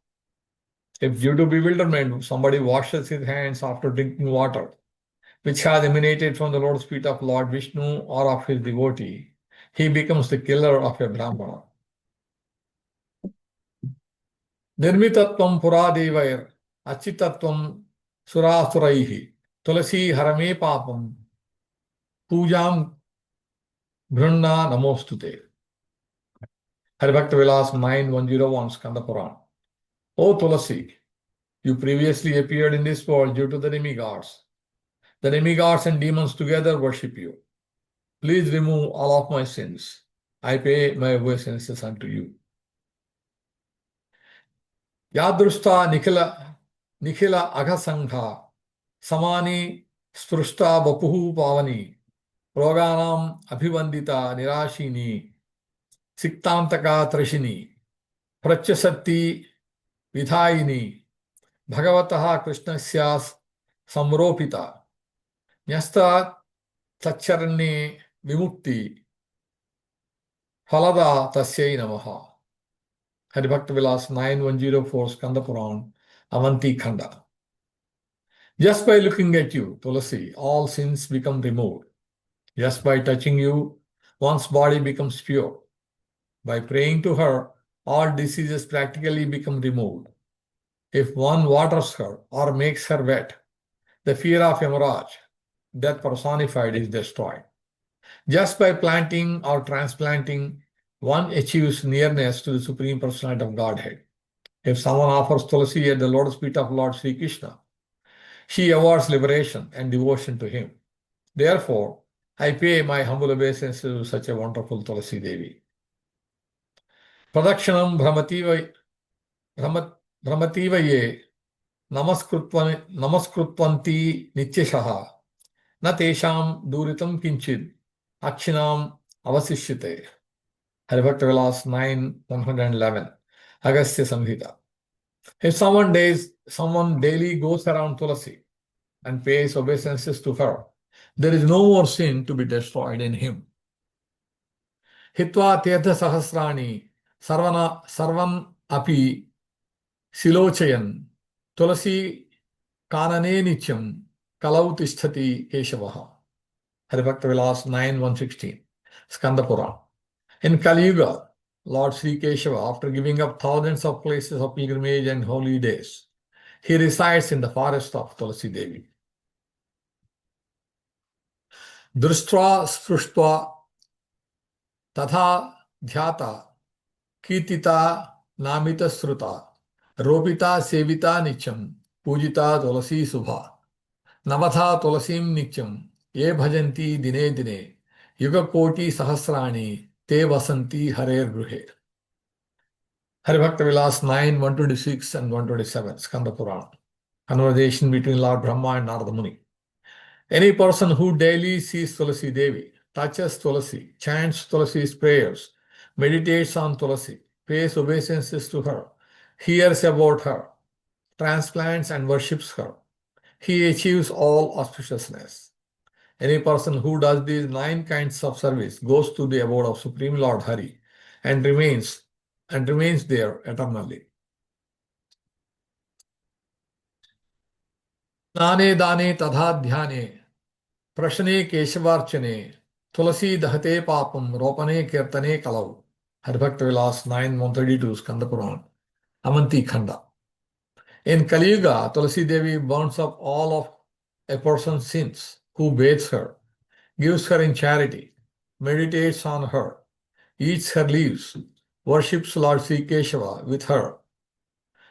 If due to bewilderment somebody washes his hands after drinking water which has emanated from the lotus feet of Lord Vishnu or of his devotee, he becomes the killer of a Brahmana. Nirmitatvam puradevair achitatvam surasuraihi tulasi harame papam pujam grunna namostute. Hari-bhakti-vilāsa 9101 Skanda Puran. O Tulasi, you previously appeared in this world due to the demigods. The demigods and demons together worship you. Please remove all of my sins. I pay my obeisances unto you. Yadrusta Nikhila Aghasangha Samani Sprushta Vapuhu Pavani Roganam Abhivandita Nirashini Siktantaka Trishini Prachasatti Vidhayini Bhagavataha Krishnasya Samropita Nyasta Tacharani Vimukti Phalada Tasyai Namaha. Hari-bhakti-vilāsa 9104 Skanda Puran, Avanti Khanda. Just by looking at you, Tulasi, all sins become removed. Just by touching you, one's body becomes pure. By praying to her, all diseases practically become removed. If one waters her or makes her wet, the fear of hemorrhage, death personified, is destroyed. Just by planting or transplanting, one achieves nearness to the Supreme Personality of Godhead. If someone offers Tulasi at the lotus feet of Lord Sri Krishna, she awards liberation and devotion to him. Therefore, I pay my humble obeisance to such a wonderful Tulasi Devi. Pradakshanam Brahmativa ye namaskritvanti nityashaha na tesham duritam kinchid akshinam avasishyate. Hari-bhakti-vilāsa 9:111 Agastya Samhita. If someone daily goes around Tulasi and pays obeisances to her, there is no more sin to be destroyed in him. Hitva tirtha sahasrani sarvan api silochayan Tulasi kanane nityam kalau tisthati Keshavaha. Hari-bhakti-vilāsa 9:116 Skanda Puran. In Kali Yuga, Lord Sri Keshava, after giving up thousands of places of pilgrimage and holy days, he resides in the forest of Tulasi Devi. Drushtra sprushtra tatha dhyata kirtita namita sruta ropita sevita nityam pujita Tulasi subha navatha Tulasim nityam ye bhajanti dine dine yuga koti sahasrani te vasanti harer gruhe. Hari-bhakti-vilāsa 9:126 and 127 Skanda Puran. Conversation between Lord Brahma and Narada Muni. Any person who daily sees Tulasi Devi, touches Tulasi, chants Tulasi's prayers, meditates on Tulasi, pays obeisances to her, hears about her, transplants and worships her, he achieves all auspiciousness. Any person who does these 9 kinds of service goes to the abode of Supreme Lord Hari and remains there eternally. Nane dane tadha dhyane prashne keshavarchane tulasi dahate papam ropane kirtane kalau. Hari-bhakti-vilāsa 9:132 Skanda Puran. Avanti Khanda. In Kali Yuga, Tulasi Devi burns up all of a person's sins who bathes her, gives her in charity, meditates on her, eats her leaves, worships Lord Sri Keshava with her,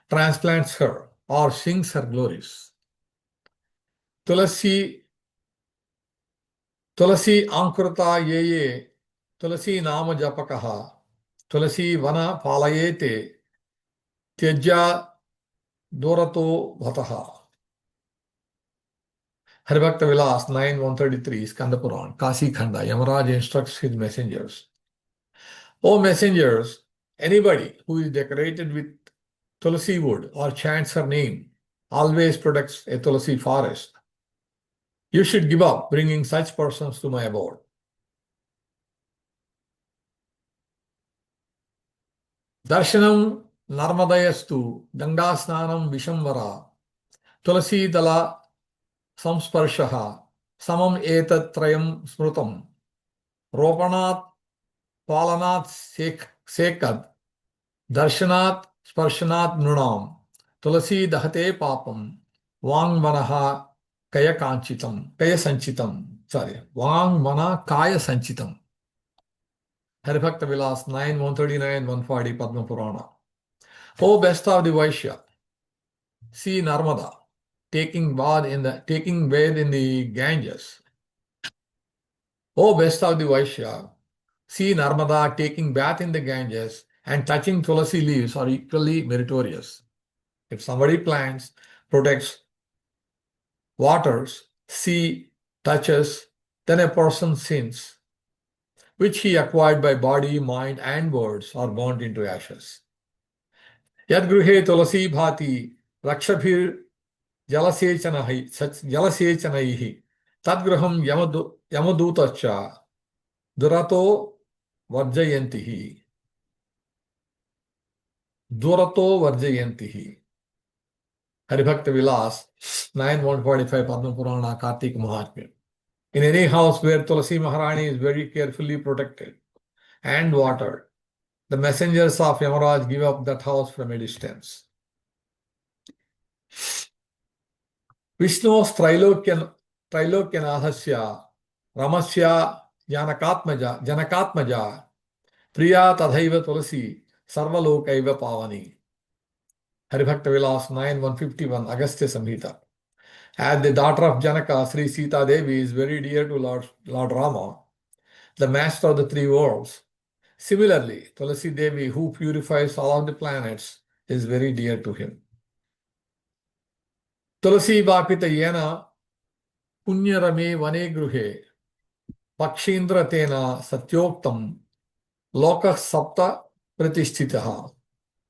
transplants her, or sings her glories. Tulasi Ankurta ye Tulasi Nama Japakaha Tulasi Vana Palayete Tyaja Dorato Bhataha. Hari-bhakti-vilāsa 9:133 Skanda Puran. Kasi Khanda. Yamaraj instructs his messengers. O messengers, anybody who is decorated with Tulasi wood or chants her name always protects a Tulasi forest. You should give up bringing such persons to my abode. Darshanam Narmadayastu Gangasnanam Vishamvara Tulasi Dala Samsparshaha Samam Etat Trayam Smrutam Ropanat Palanat Sekad Darshanat Sparshanat Nunam Tulasi Dahate Papam Vang Manaha Kaya Sanchitam. Vang Mana Kaya Sanchitam. Hari-bhakti-vilāsa 9:139-140 Padma Purana. O best of the Vaishya, see Narmada taking bath in the Ganges. O best of the Vaishya, see Narmada taking bath in the Ganges and touching Tulasi leaves are equally meritorious. If somebody plants, protects, waters, sees, touches, then a person sins, which he acquired by body, mind, and words, are burnt into ashes. Yad gruhe tulasi bhati rakshabhir jalasechanaihi tadgraham yamadutacha durato varjayantihi. Durato varjayantihi. Hari-bhakti-vilāsa 9.145 Padma Purana Kartika Mahatmya. In any house where Tulasi Maharani is very carefully protected and watered, the messengers of Yamaraj give up that house from a distance. Vishnu's Trailokyanahasya Ramasya Janakatmaja Priya Tadhaiva Tulasi Sarvalokaiva Pavani. Hari-bhakti-vilāsa 9.151 Agastya Samhita. As the daughter of Janaka, Sri Sita Devi is very dear to Lord Rama, the master of the three worlds. Similarly, Tulasi Devi, who purifies all of the planets, is very dear to him. Tulasi Vapita Yena Punyarame Vane Gruhe Pakshindra Tena Satyoktam Lokah Sapta Pratishtitaha.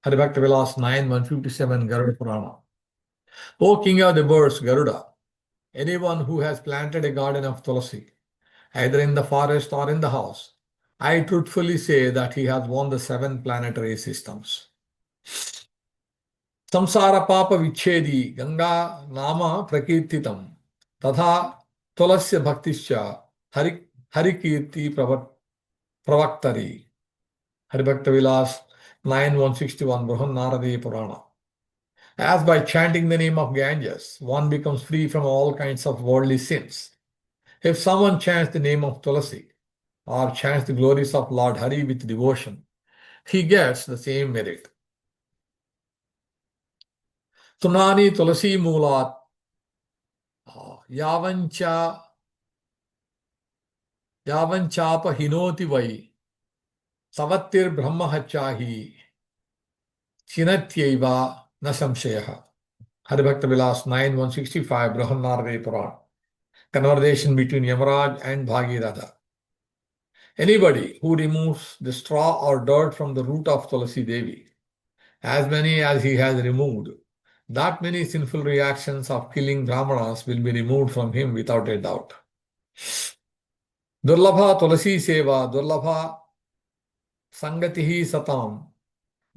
Hari-bhakti-vilāsa 9.157 Garuda Purana. O King of the birds, Garuda, anyone who has planted a garden of Tulasi, either in the forest or in the house, I truthfully say that he has won the 7 planetary systems. Samsara Papa Vichedi Ganga Nama Prakirtitam Tadha Tulasya Bhaktischa Harikirti Pravaktari. Hari-bhakti-vilāsa 9.161 Naradi Purana. As by chanting the name of Ganges, one becomes free from all kinds of worldly sins. If someone chants the name of Tulasi or chants the glories of Lord Hari with devotion, he gets the same merit. Tunani Tulasi Mulat Yavanchapa Hinoti Vai Savattir Brahmahachahi Chinatyaiva Nasamshayaha. Hari-bhakti-vilāsa 9.165 Naradi Purana. Conversation between Yamaraj and Bhagirath. Anybody who removes the straw or dirt from the root of Tulasi Devi, as many as he has removed, that many sinful reactions of killing Brahmanas will be removed from him without a doubt. Durlabha Tulasi Seva, Durlabha Sangatihi Satam,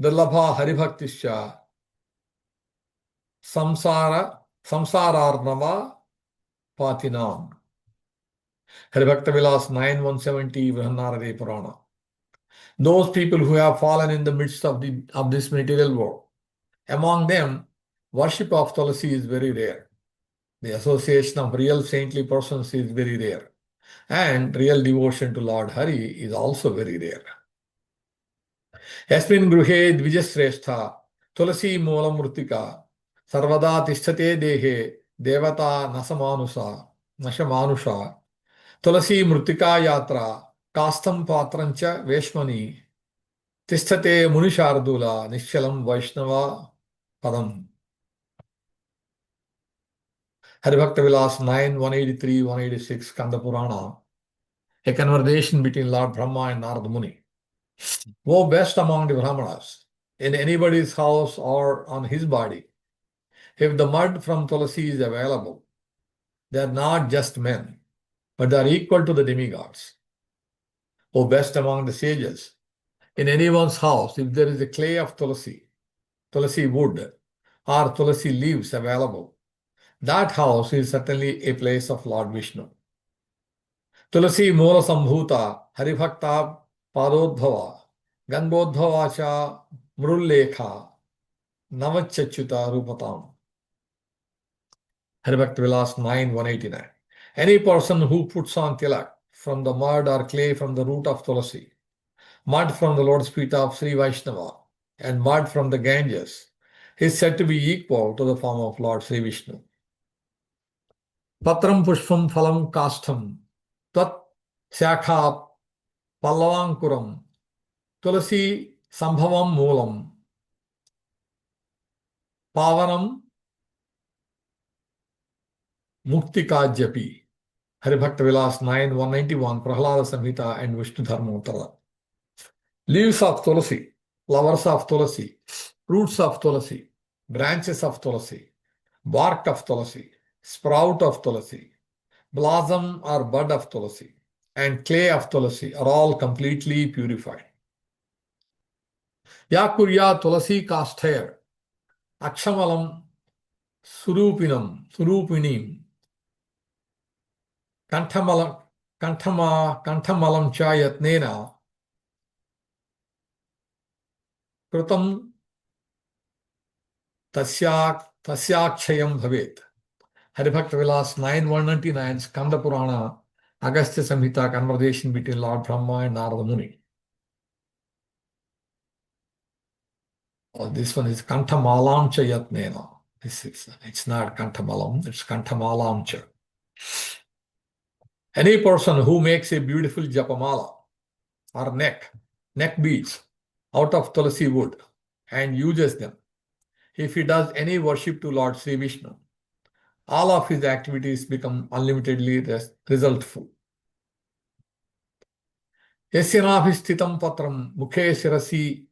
Durlabha Hari-bhaktischa, Samsararnava Patinam. Hari-bhakti-vilāsa 9.170 Naradi Purana. Those people who have fallen in the midst of this material world, among them, worship of Tulasi is very rare. The association of real saintly persons is very rare. And real devotion to Lord Hari is also very rare. Yasmin gruhe dvijasrestha Tulasi moolam mritika sarvada tishtate dehe devata nashamanusha Tulasi mritika yatra kastam patrancha veshmani tishtate munishardula nishalam Vaishnava padam. Hari-bhakti-vilāsa 9.183-186 Skanda Purana. A conversation between Lord Brahma and Narada Muni. O best among the Brahmanas, in anybody's house or on his body, if the mud from Tulasi is available, they are not just men, but they are equal to the demigods. O best among the sages, in anyone's house, if there is a clay of Tulasi wood, or Tulasi leaves available, that house is certainly a place of Lord Vishnu. Tulasi Moola Sambhuta Hari-bhakta Padodbhava Gangobdhavacha Mrullekha Navachachyuta Rupatam. Hari-bhakti-vilāsa 9.189. Any person who puts on tilak from the mud or clay from the root of Tulasi, mud from the Lord's feet of Sri Vaishnava, and mud from the Ganges, is said to be equal to the form of Lord Sri Vishnu. Patram pushpam phalam kastham tat shakha pallavankuram Tulasi sambhavam moolam Pavanam Muktikajyapi. Hari-bhakti-vilāsa 9, 191, Prahlada Samhita and Vishnu Dharma Uttara. Leaves of Tulasi, flowers of Tulasi, roots of Tulasi, branches of Tulasi, bark of Tulasi, sprout of Tulasi, blossom or bud of Tulasi, and clay of Tulasi are all completely purified. Yakurya Tulasi Kasthair, Akshamalam Surupinim, Kantamalam Chayatnena, Krutam Tasyakshayam Bhavet. Hari-bhakti-vilāsa 9, 199, Skanda Purana, Agastya Samhita, conversation between Lord Brahma and Narada Muni. Oh, this one is Kantamalam Chayatnena. It's not Kantamalam, it's Kantamalam Cha. Any person who makes a beautiful japamala or neck beads out of tulasi wood and uses them, if he does any worship to Lord Sri Vishnu, all of his activities become unlimitedly resultful. Yasyanabhistitam patram mukhe sirasi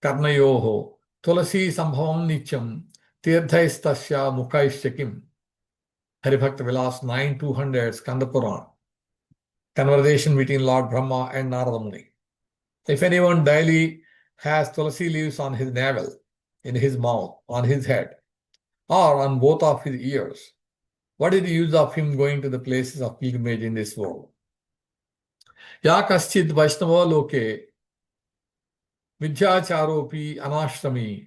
karnayoho tulasi sambhavam nityam tirthaistasya mukhaishyakim. Hari-bhakti-vilāsa 9, 200, Skanda Purana. Conversation between Lord Brahma and Narada Muni. If anyone daily has tulasi leaves on his navel, in his mouth, on his head, or on both of his ears, what is the use of him going to the places of pilgrimage in this world? Ya kaschid Vaishnava loke vidyacharopi anashrami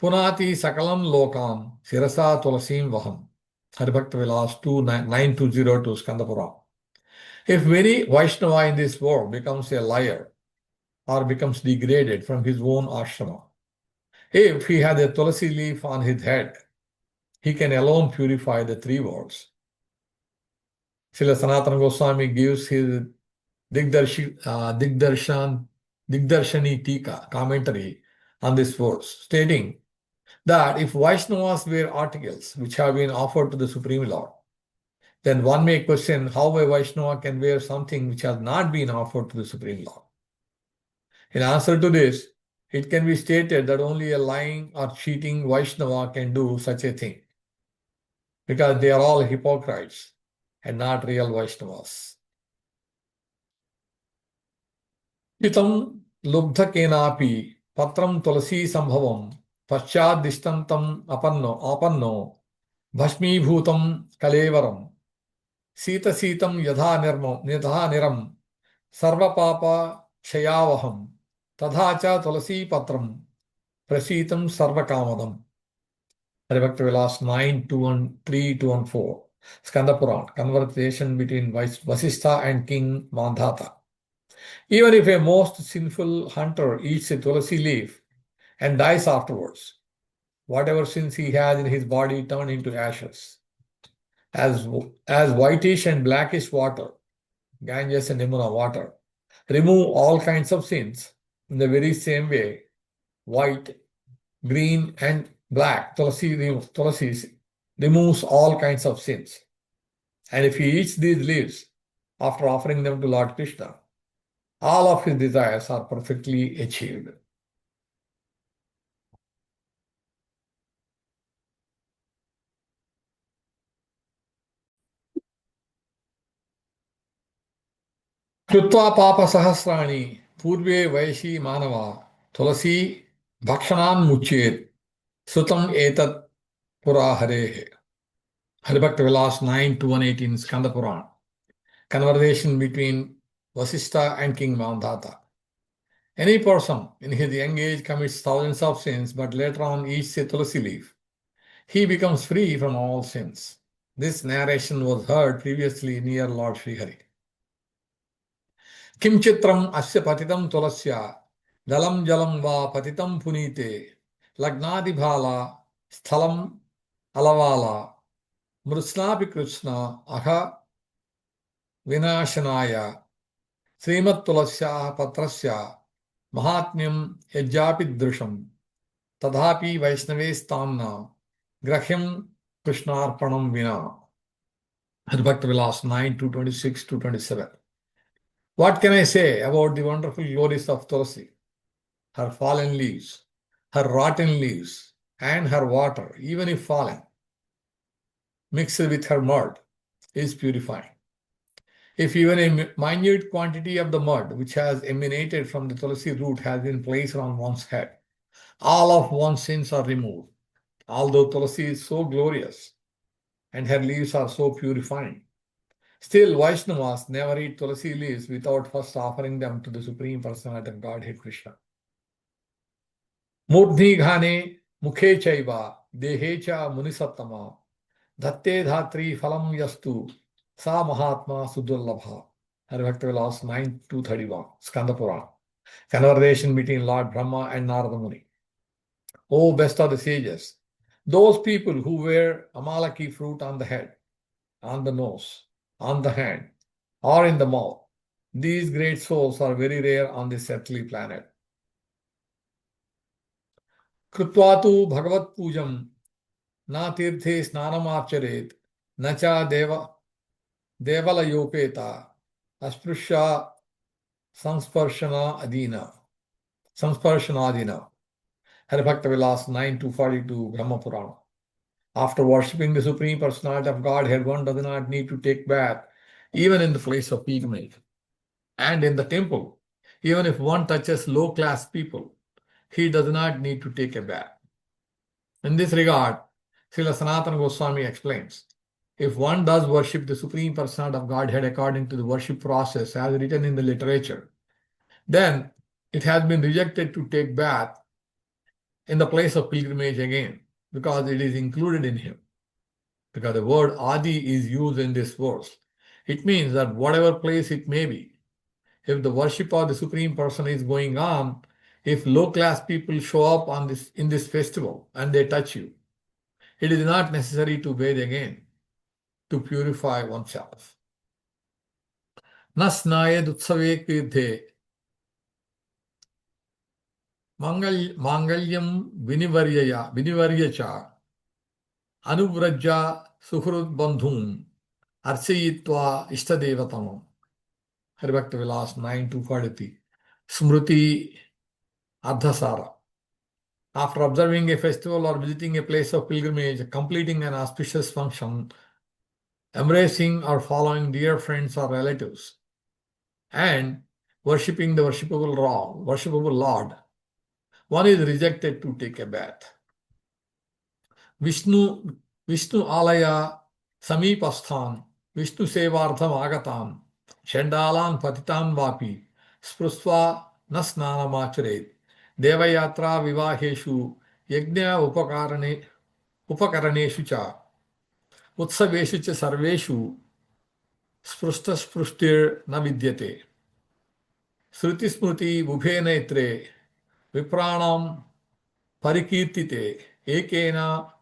punati sakalam lokam sirasa tulasim vaham. Hari-bhakti-vilāsa 2, 920 Skanda Purana. If any Vaishnava in this world becomes a liar or becomes degraded from his own ashrama, if he has a tulasi leaf on his head, he can alone purify the three worlds. Srila Sanatana Goswami gives his Digdarshani Tika commentary on this verse, stating that if Vaishnavas wear articles which have been offered to the Supreme Lord, then one may question how a Vaishnava can wear something which has not been offered to the Supreme Lord. In answer to this, it can be stated that only a lying or cheating Vaishnava can do such a thing, because they are all hypocrites and not real Vaishnavas. Chitam lubdha kenapi patram tulasi sambhavam paschad distantam apanno bhasmi bhutam kalevaram sita sitam yadha niram sarva papa kshayavaham tadhacha tulasi patram prasitam sarva kamadam. Hari-bhakti-vilāsa 9, 3, 2 and 4. Skanda Purana, conversation between Vasistha and King Mandhata. Even if a most sinful hunter eats a tulasi leaf and dies afterwards, whatever sins he has in his body turn into ashes. As whitish and blackish water, Ganges and Yamuna water, remove all kinds of sins, in the very same way, white, green and black tulasi removes all kinds of sins. And if he eats these leaves after offering them to Lord Krishna, all of his desires are perfectly achieved. Krutva papa sahasrani purve vaishi manava tulasi bhakshanan muchet sutam etat pura harehe. Hari-bhakti-vilāsa 9, 2 and 18 Skanda Purana. Conversation between Vasistha and King Mandhata. Any person in his young age commits thousands of sins, but later on eats a tulasi leaf. He becomes free from all sins. This narration was heard previously near Lord Sri Hari. Kim chitram asya patitam tulasya dalam jalam va patitam punite lagnadi bhala sthalam alavala mrusnapi krishna aha vinashanaya srimat tulasya patrasya mahatmyam yajjapi drusham Tadhapi Vaishnave Stamna Grahyam Krishnarpanam Vina. Hari-bhakti-vilāsa 9, 226, 227. What can I say about the wonderful glories of Tulsi? Her fallen leaves, her rotten leaves, and her water, even if fallen, mixed with her mud, is purifying. If even a minute quantity of the mud which has emanated from the Tulsi root has been placed on one's head, all of one's sins are removed. Although Tulsi is so glorious and her leaves are so purifying, still Vaishnavas never eat Tulsi leaves without first offering them to the Supreme Personality of Godhead Krishna. Murdhi ghane mukhe chaiva dehecha munisattama dhatte dhatri phalam yastu sa mahatma sudullabha. Hari-bhakti-vilāsa 9, 231. Skanda Purana. Conversation between Lord Brahma and Narada Muni. O best of the sages, those people who wear amalaki fruit on the head, on the nose, on the hand, or in the mouth, these great souls are very rare on this earthly planet. Krutvatu bhagavat pujam na tirthe snanam acharet na cha devala yopeta asprusha sansparshana adina. Hari-bhakti-vilāsa 9, 242, Brahma Purana. After worshipping the Supreme Personality of Godhead, one does not need to take bath even in the place of pilgrimage. And in the temple, even if one touches low-class people, he does not need to take a bath. In this regard, Srila Sanatana Goswami explains, if one does worship the Supreme Personality of Godhead according to the worship process as written in the literature, then it has been rejected to take bath in the place of pilgrimage again, because it is included in him. Because the word Adi is used in this verse. It means that whatever place it may be, if the worship of the Supreme Person is going on, if low-class people show up in this festival and they touch you, it is not necessary to bathe again to purify oneself. Nasnayad utsave kirthe mangalyam vinivaryacha anuvrajya suhrud bandhum archayitva ishtadevatam. Hari-bhakti-vilāsa 9, 243. Smriti Ardhasara. After observing a festival or visiting a place of pilgrimage, completing an auspicious function, embracing or following dear friends or relatives, and worshipping the worshipable Lord, one is rejected to take a bath. Vishnu alaya samipasthan Vishnu sevartham agatam Shandalan patitan vapi sprusva nasnanam acharet devayatra vivaheshu yajna upakaraneshu cha utsaveshu cha sarveshu sprushtir na vidyate Sruti smruti bhubhe netre vipranam parikirtite ekena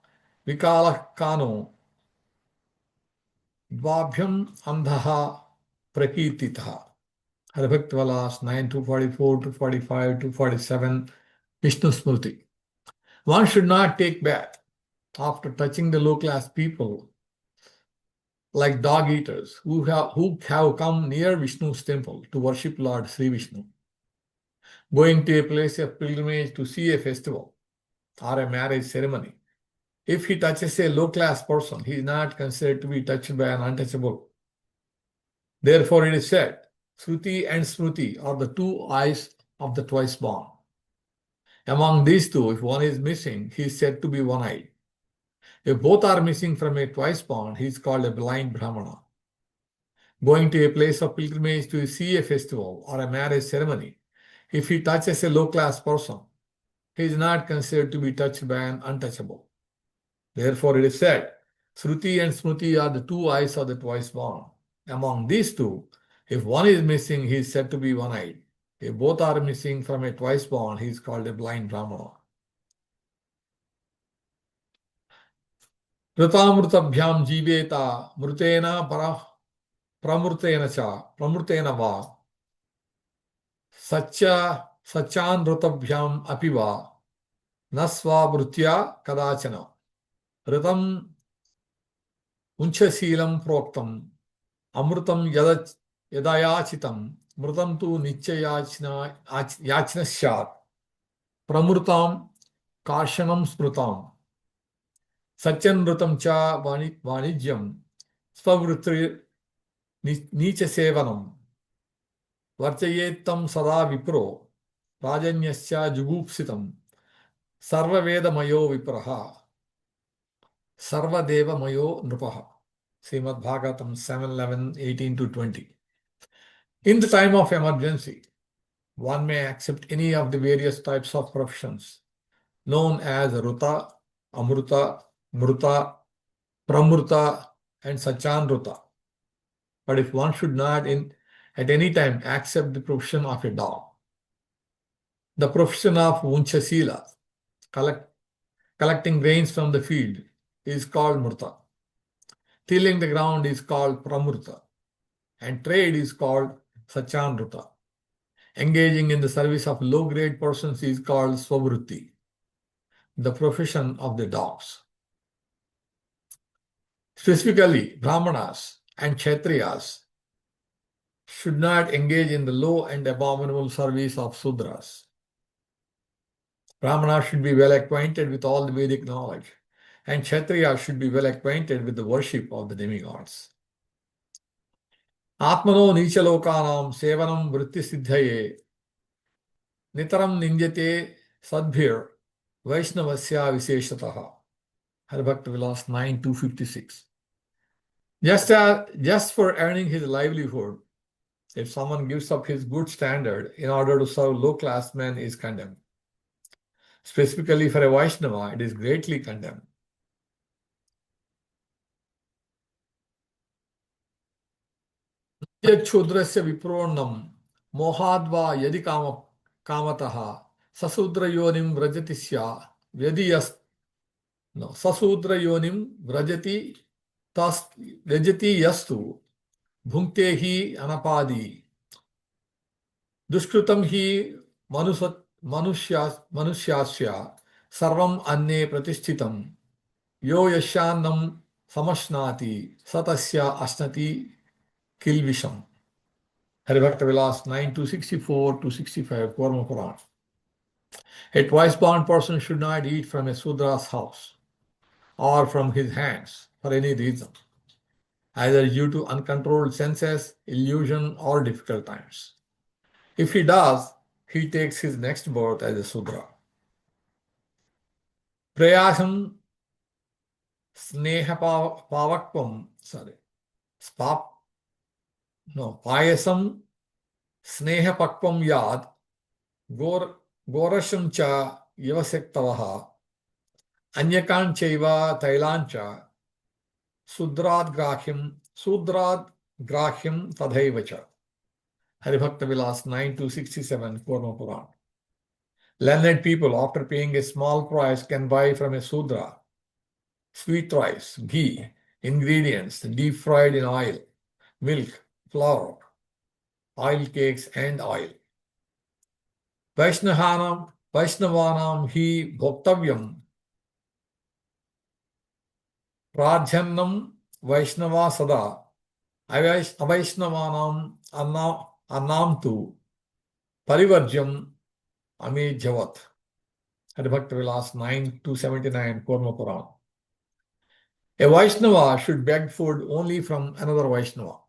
vikalah kano dvabhyam andhaha prakirtitaha. Hari-bhakti-vilāsa 9, 244, 245, 247, Vishnu Smriti. One should not take bath after touching the low-class people like dog eaters who have come near Vishnu's temple to worship Lord Sri Vishnu. Going to a place of pilgrimage to see a festival or a marriage ceremony. If he touches a low-class person, he is not considered to be touched by an untouchable. Therefore, it is said, Shruti and Smriti are the two eyes of the twice born. Among these two, if one is missing, he is said to be one-eyed. If both are missing from a twice born, he is called a blind Brahmana. Going to a place of pilgrimage to see a festival or a marriage ceremony, if he touches a low-class person, he is not considered to be touched by an untouchable. Therefore, it is said, Shruti and Smriti are the two eyes of the twice born. Among these two, if one is missing, he is said to be one-eyed. If both are missing from a twice born, he is called a blind Brahmana. Rutamrutabhyam jiveta mrutena pramurtena va satchan rutabhyam apiva nasvabhrutya kadachana ritam unchasilam proktam amrutam yadayachitam mrutam tu nityayachna yachna syat pramrutam karshanam smrutam satyanrutam cha vanijyam svavritri nicha sevanam varchayettam sada vipro rajanyasya jugupsitam sarvavedamayo vipraha sarvadevamayo nrupaha. Srimad Bhagavatam 7:11, 18 to 20. In the time of emergency, one may accept any of the various types of professions known as Ruta, Amruta, Mruta, Pramruta, and Sachanruta. But if one should not at any time accept the profession of a dog, the profession of Unchasila, collecting grains from the field, is called Murta. Tilling the ground is called Pramurta, and trade is called Sachanruta. Engaging in the service of low-grade persons is called Svavrutti, the profession of the dogs. Specifically, Brahmanas and Kshatriyas should not engage in the low and abominable service of Sudras. Brahmanas should be well acquainted with all the Vedic knowledge, and Kshatriyas should be well acquainted with the worship of the demigods. Atmano Nichalokanam Sevanam Vritti Siddhaye Nitaram Ninjate Sadbhir Vaishnavasya Visheshataha. Hari-bhakti-vilāsa 9:256. Just for earning his livelihood, if someone gives up his good standard in order to serve low-class men, is condemned. Specifically for a Vaishnava, it is greatly condemned. Yakshudrasya vipronam mohadva yadi kamataha sasudra yonim vrajatisya vyadiyas sasudra yonim vrajati vyajati yastu bhunkte hi anapadi dushkrutam hi manusyasya sarvam anne pratishthitam yo yashannam samashnati satasya asnati kilvisham. Hari-bhakti-vilāsa 9:264-65 Kurma Puran. A twice-born person should not eat from a Sudra's house or from his hands for any reason, either due to uncontrolled senses, illusion, or difficult times. If he does, he takes his next birth as a Sudra. Prayasam sneha pavakvam, payasam sneha pakvam yad gorasham cha yavasektavaha anyakan chaiva tailancha sudrad grahyam tadhaivacha. Hari-bhakti-vilāsa 9:267 Kurma Puran. Learned people, after paying a small price, can buy from a Sudra sweet rice, ghee, ingredients deep fried in oil, milk, flour, oil cakes, and oil. Vaishnavanam hi bhoktavyam pradhyannam Vaishnava sada avaishnavanam annam tu parivarjam amejhavat. Hari-bhakti-vilāsa 9:279 Kurma Puran. A Vaishnava should beg food only from another Vaishnava.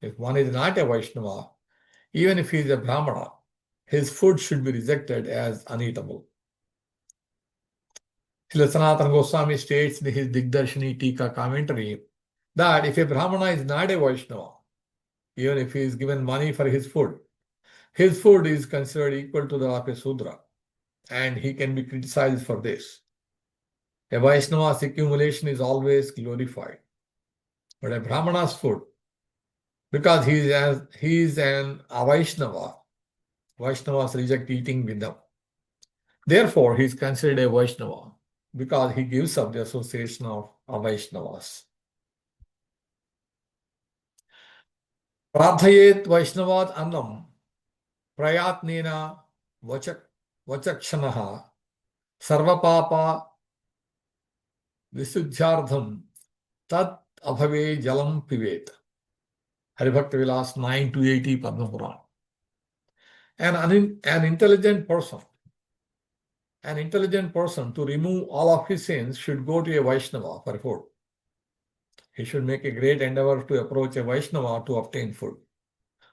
If one is not a Vaishnava, even if he is a Brahmana, his food should be rejected as uneatable. Srila Sanatana Goswami states in his Digdarshini Tika commentary that if a Brahmana is not a Vaishnava, even if he is given money for his food is considered equal to that of a Sudra, and he can be criticized for this. A Vaishnava's accumulation is always glorified. But a Brahmana's food, because he is an Avaishnava, Vaishnavas reject eating with them. Therefore, he is considered a Vaishnava because he gives up the association of Avaishnavas. Pradhayet Vaishnavad annam prayatnena vachakshanaha Sarvapapa Visuddhyartham Tat Abhave Jalam Pivet. Hari-bhakti-vilāsa 9 to 80 Padma Purana. An intelligent person to remove all of his sins should go to a Vaishnava for food. He should make a great endeavor to approach a Vaishnava to obtain food.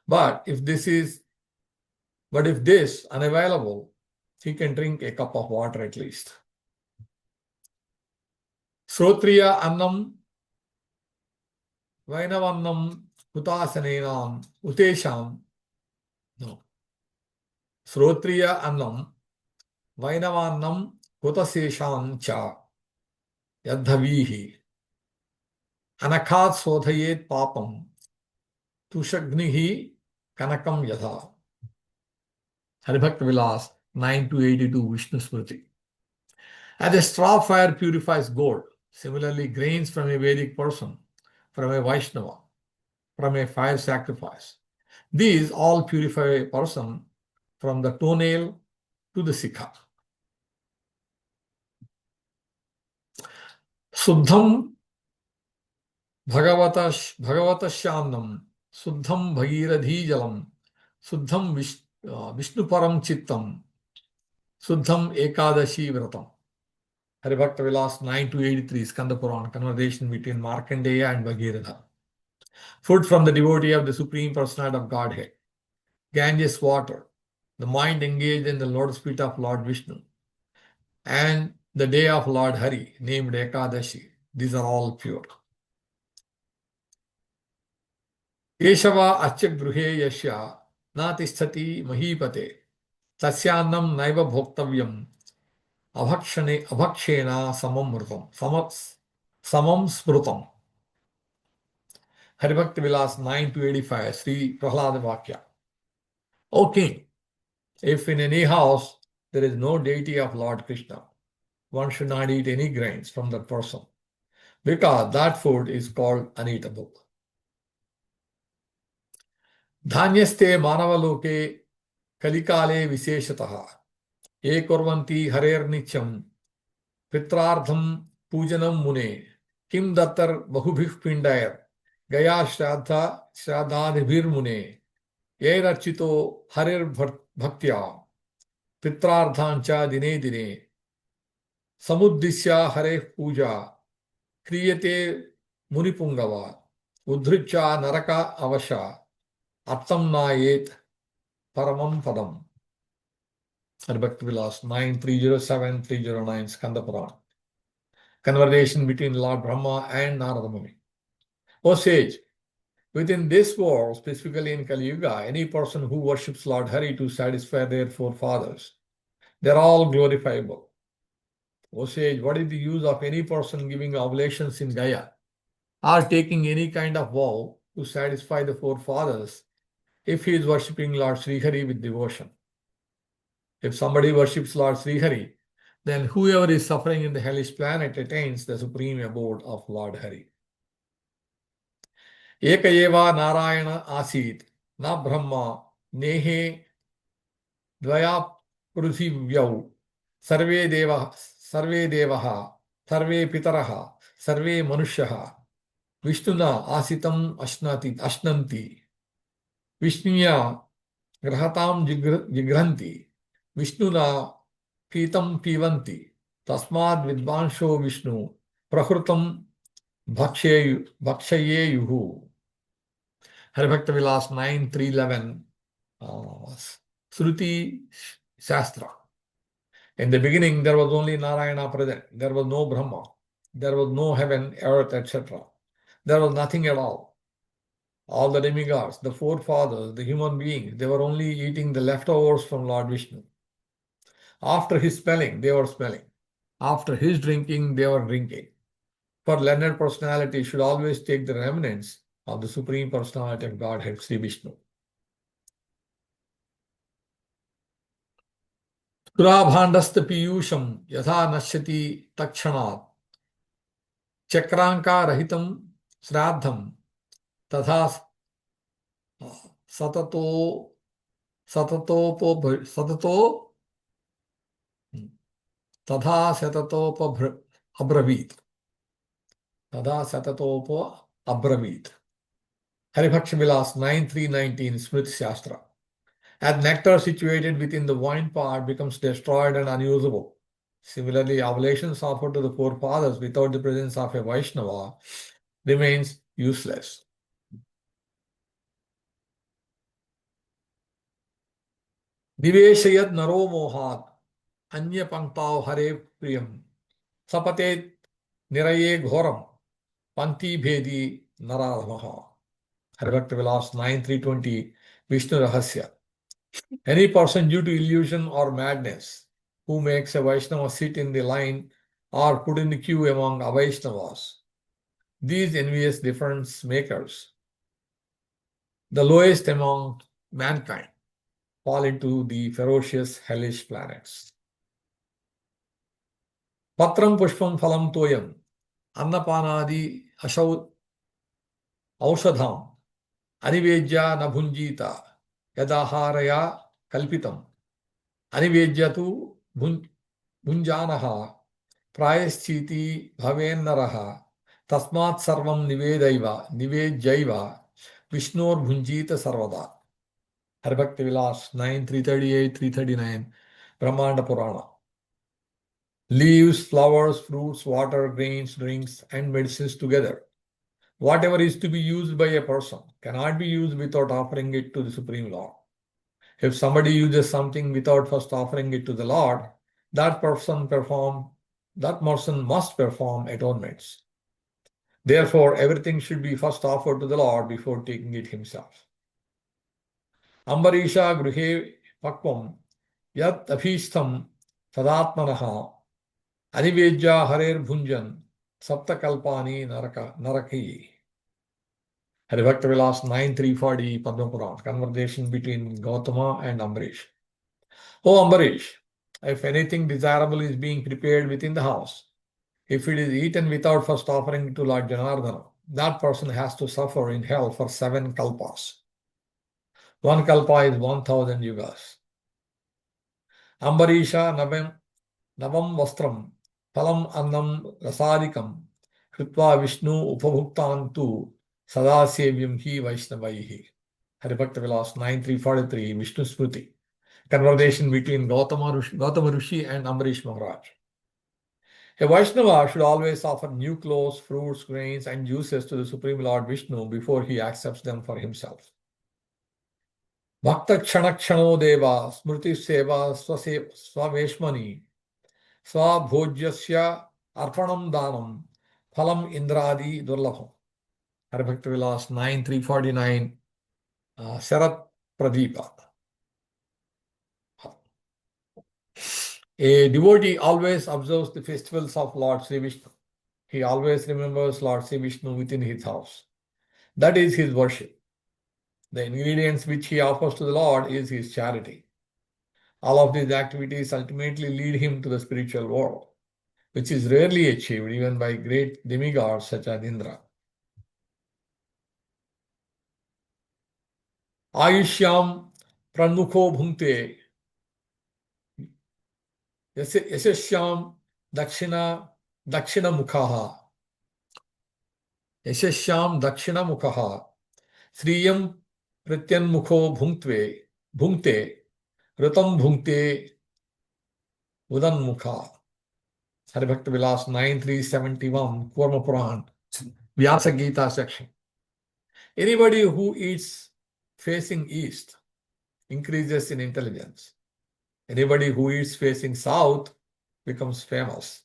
But if this unavailable, he can drink a cup of water at least. Srotriya annam Vainavannam Hutasanenam Utesham. No. Srotriya annam Vainavannam Hutasesham cha Yadhavihi Anakhat Sodhayet Papam Tushagnihi Kanakam Yadha. Hari-bhakti-vilāsa 9 to 82 Vishnu Smriti. As a straw fire purifies gold, similarly grains from a Vedic person, from a Vaishnava, from a fire sacrifice, these all purify a person from the toenail to the sikha. Suddham Bhagavatashyannam, Suddham Bhagiradhi Jalam, Suddham Vishnuparam Chittam, Suddham Ekadashi Vratam. Hari-bhakti-vilāsa 9 to 83, Skanda Purana, conversation between Markandeya and Bhagiratha. Food from the devotee of the Supreme Personality of Godhead. Ganges water, the mind engaged in the lotus feet of Lord Vishnu. And the day of Lord Hari, named Ekadashi. These are all pure. Yeshava Achya-gruhe yasya natisthati mahipate tasyannam naiva bhoktavyam abhakshena samam smrutam. Hari-bhakti-vilāsa 9 to 85, Sri Prahlada Vakya. O king, if in any house there is no deity of Lord Krishna, one should not eat any grains from that person, because that food is called uneatable. Dhanyaste manavaloke kalikale visheshataha ye kurvanti harer nityam pitrardham pujanam mune kim dattar bahubhih pindair gaya shraddhadhibhir mune yerachito harer bhaktya pitrardhancha dine dine samuddisya hare puja kriyate munipungava udhricha naraka avasha attam nayet paramam padam. Hari-bhakti-vilāsa 9 307 309 Skanda Purana. Conversation between Lord Brahma and Narada Muni. O sage, within this world, specifically in Kali Yuga, any person who worships Lord Hari to satisfy their forefathers, they are all glorifiable. O sage, what is the use of any person giving oblations in Gaya or taking any kind of vow to satisfy the forefathers if he is worshipping Lord Sri Hari with devotion? If somebody worships Lord Sri Hari, then whoever is suffering in the hellish planet attains the supreme abode of Lord Hari. Eka eva Narayana asit na Brahma nehe dvaya pruthivyau sarve devaha sarve pitaraha sarve manushyaha Vishnuna asitam ashnanti Vishnuya grahatam jigranti Vishnuna pitam pivanti tasmad vidvansho Vishnu prakrutam bhakshayeyuhu. Hari-bhakti-vilāsa 9 311 Shruti Shastra. In the beginning, there was only Narayana present. There was no Brahma. There was no heaven, earth, etc. There was nothing at all. All the demigods, the forefathers, the human beings, they were only eating the leftovers from Lord Vishnu. After his smelling, they were smelling. After his drinking, they were drinking. For learned personality should always take the remnants of the Supreme Personality of Godhead, Sri Vishnu. Surabhandasta piyusham yatha nashyati takshanat chakranka rahitam sraddham tatha Tadha Satatopa Abravit. Tadha Satatopa Abravit. Hari-bhakti-vilāsa 9.3.19 Smriti Shastra. As nectar situated within the wine pot becomes destroyed and unusable, similarly, oblations offered to the forefathers without the presence of a Vaishnava remains useless. Niveshayat naro mohat anya panktav hare priyam sapatet niraye ghoram panti bhedi naradhamaha. Hari-bhakti-vilāsa 9.3.20 Vishnu Rahasya. Any person due to illusion or madness who makes a Vaishnava sit in the line or put in the queue among Avaishnavas, these envious difference makers, the lowest among mankind, fall into the ferocious hellish planets. Patram pushpam phalam toyam annapanadi aushadham anivedya nabhunjita yadaharaya kalpitam anivedyatu bhunjanaha prayaschiti bhavennaraha tasmat sarvam nivedjaiva vishnor bhunjita sarvada. Hari-bhakti-vilāsa 9, 338, 339 Brahmanda Purana. Leaves, flowers, fruits, water, grains, drinks, and medicines together. Whatever is to be used by a person cannot be used without offering it to the Supreme Lord. If somebody uses something without first offering it to the Lord, that person must perform atonements. Therefore, everything should be first offered to the Lord before taking it himself. Ambarisha gruhe pakvam yat abhishtam sadatmanaha anivedya harer bhunjan saptakalpani naraki. Hari-bhakti-vilāsa 9.3.40 Padma Purana. Conversation between Gautama and Ambarish. Oh Ambarish, if anything desirable is being prepared within the house, if it is eaten without first offering it to Lord Janardana, that person has to suffer in hell for 7 kalpas. 1 kalpa is 1000 yugas. Ambarisha navam vastram phalam annam rasadikam kritva Vishnu upabhuktantu sadasevyam hi Vaishnavaihi. Hari-bhakti-vilāsa 9.3.43 Vishnu Smriti. Conversation between Gautama Rishi and Ambarish Maharaj. A Vaishnava should always offer new clothes, fruits, grains, and juices to the Supreme Lord Vishnu before he accepts them for himself. Bhakta kshanakshano deva smrti seva svaveshmani svabhojyasya arpanam danam phalam indradi durlabham. Hari-bhakti-vilāsa 9.3.49 Sharat Pradeepa. A devotee always observes the festivals of Lord Sri Vishnu. He always remembers Lord Sri Vishnu within his house. That is his worship. The ingredients which he offers to the Lord is his charity. All of these activities ultimately lead him to the spiritual world, which is rarely achieved even by great demigods such as Indra. Ayushyam pranmukho bhunkte yasashyam dakshina mukhaha sriyam pratyanmukho bhunkte Ratam bhunkte udanmukha. Hari-bhakti-vilāsa 9.3.71 Kurma Puran Vyasa Gita section. Anybody who eats facing east increases in intelligence. Anybody who eats facing south becomes famous.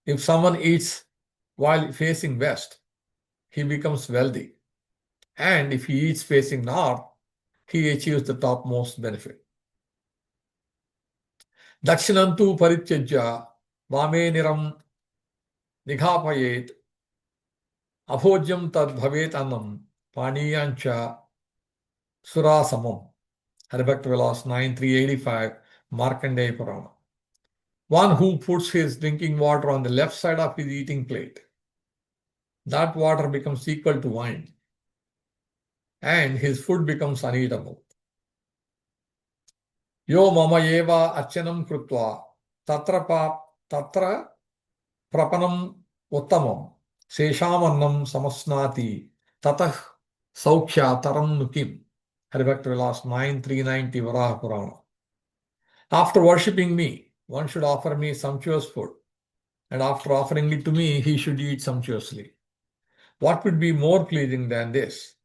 If someone eats while facing west, he becomes wealthy. And if he eats facing north, he achieves the topmost benefit. Dakshinantu parityajya vame niram nighapayet abhojyam tad bhavet annam paniyancha surasamam. Hari-bhakti-vilāsa 9.3.85 Markandeya Purana. One who puts his drinking water on the left side of his eating plate, that water becomes equal to wine, and his food becomes uneatable. Yo mama eva archanam krutva tatrapa tatra prapanam uttamam seshamannam samasnati tatah saukhya taram nukim. Hari-bhakti-vilāsa 9.390 Varaha Purana. After worshipping me, one should offer me sumptuous food, and after offering it to me, he should eat sumptuously. What would be more pleasing than this?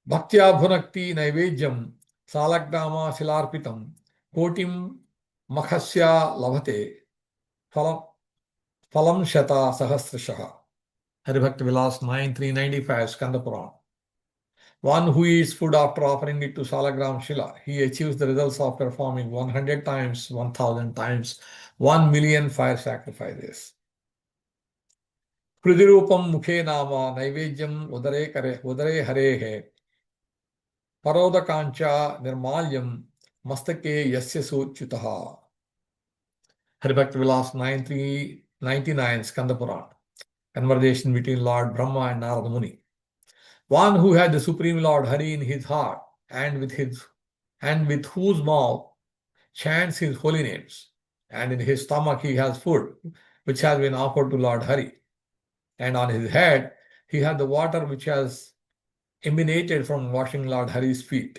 Bhaktya bhunakti naivedyam salakdama silarpitam kotim makhasya lavate phalam shata sahasrashaha. Hari-bhakti-vilāsa 9.395 Skanda Purana. One who eats food after offering it to Salagram Shila, he achieves the results of performing 100 times, 1000 times, 1,000,000 fire sacrifices. Krudirupam mukhe nama naivedyam udare harehe parodakancha nirmalyam mastake yasya suchyutaha. Hari-bhakti-vilāsa 9.399 Skanda Purana. Conversation between Lord Brahma and Narada Muni. One who had the Supreme Lord Hari in his heart and with whose mouth chants his holy names, and in his stomach he has food which has been offered to Lord Hari, and on his head he had the water which has emanated from washing Lord Hari's feet,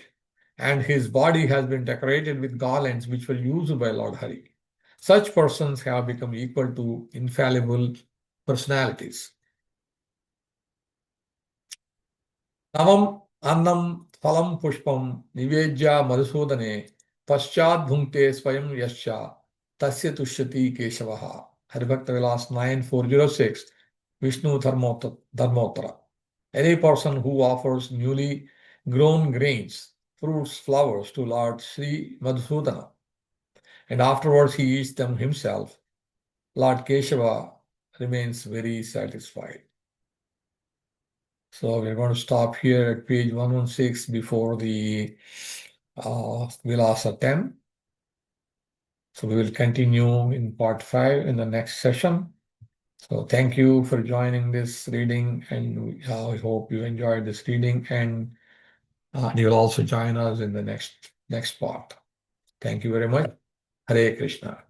and his body has been decorated with garlands which were used by Lord Hari. Such persons have become equal to infallible personalities. Navam annam phalam pushpam nivedya madhusudane paschad bhunkte swayam yasya tasya tushyati keshavaha. Hari-bhakti-vilāsa 9.406 Vishnu Dharmottara. Any person who offers newly grown grains, fruits, flowers to Lord Sri Madhusudana, and afterwards he eats them himself, Lord Keshava remains very satisfied. So we're going to stop here at page 116 before the Vilasa 10. So we will continue in part 5 in the next session. So thank you for joining this reading, and I hope you enjoyed this reading, and you will also join us in the next part. Thank you very much. Hare Krishna.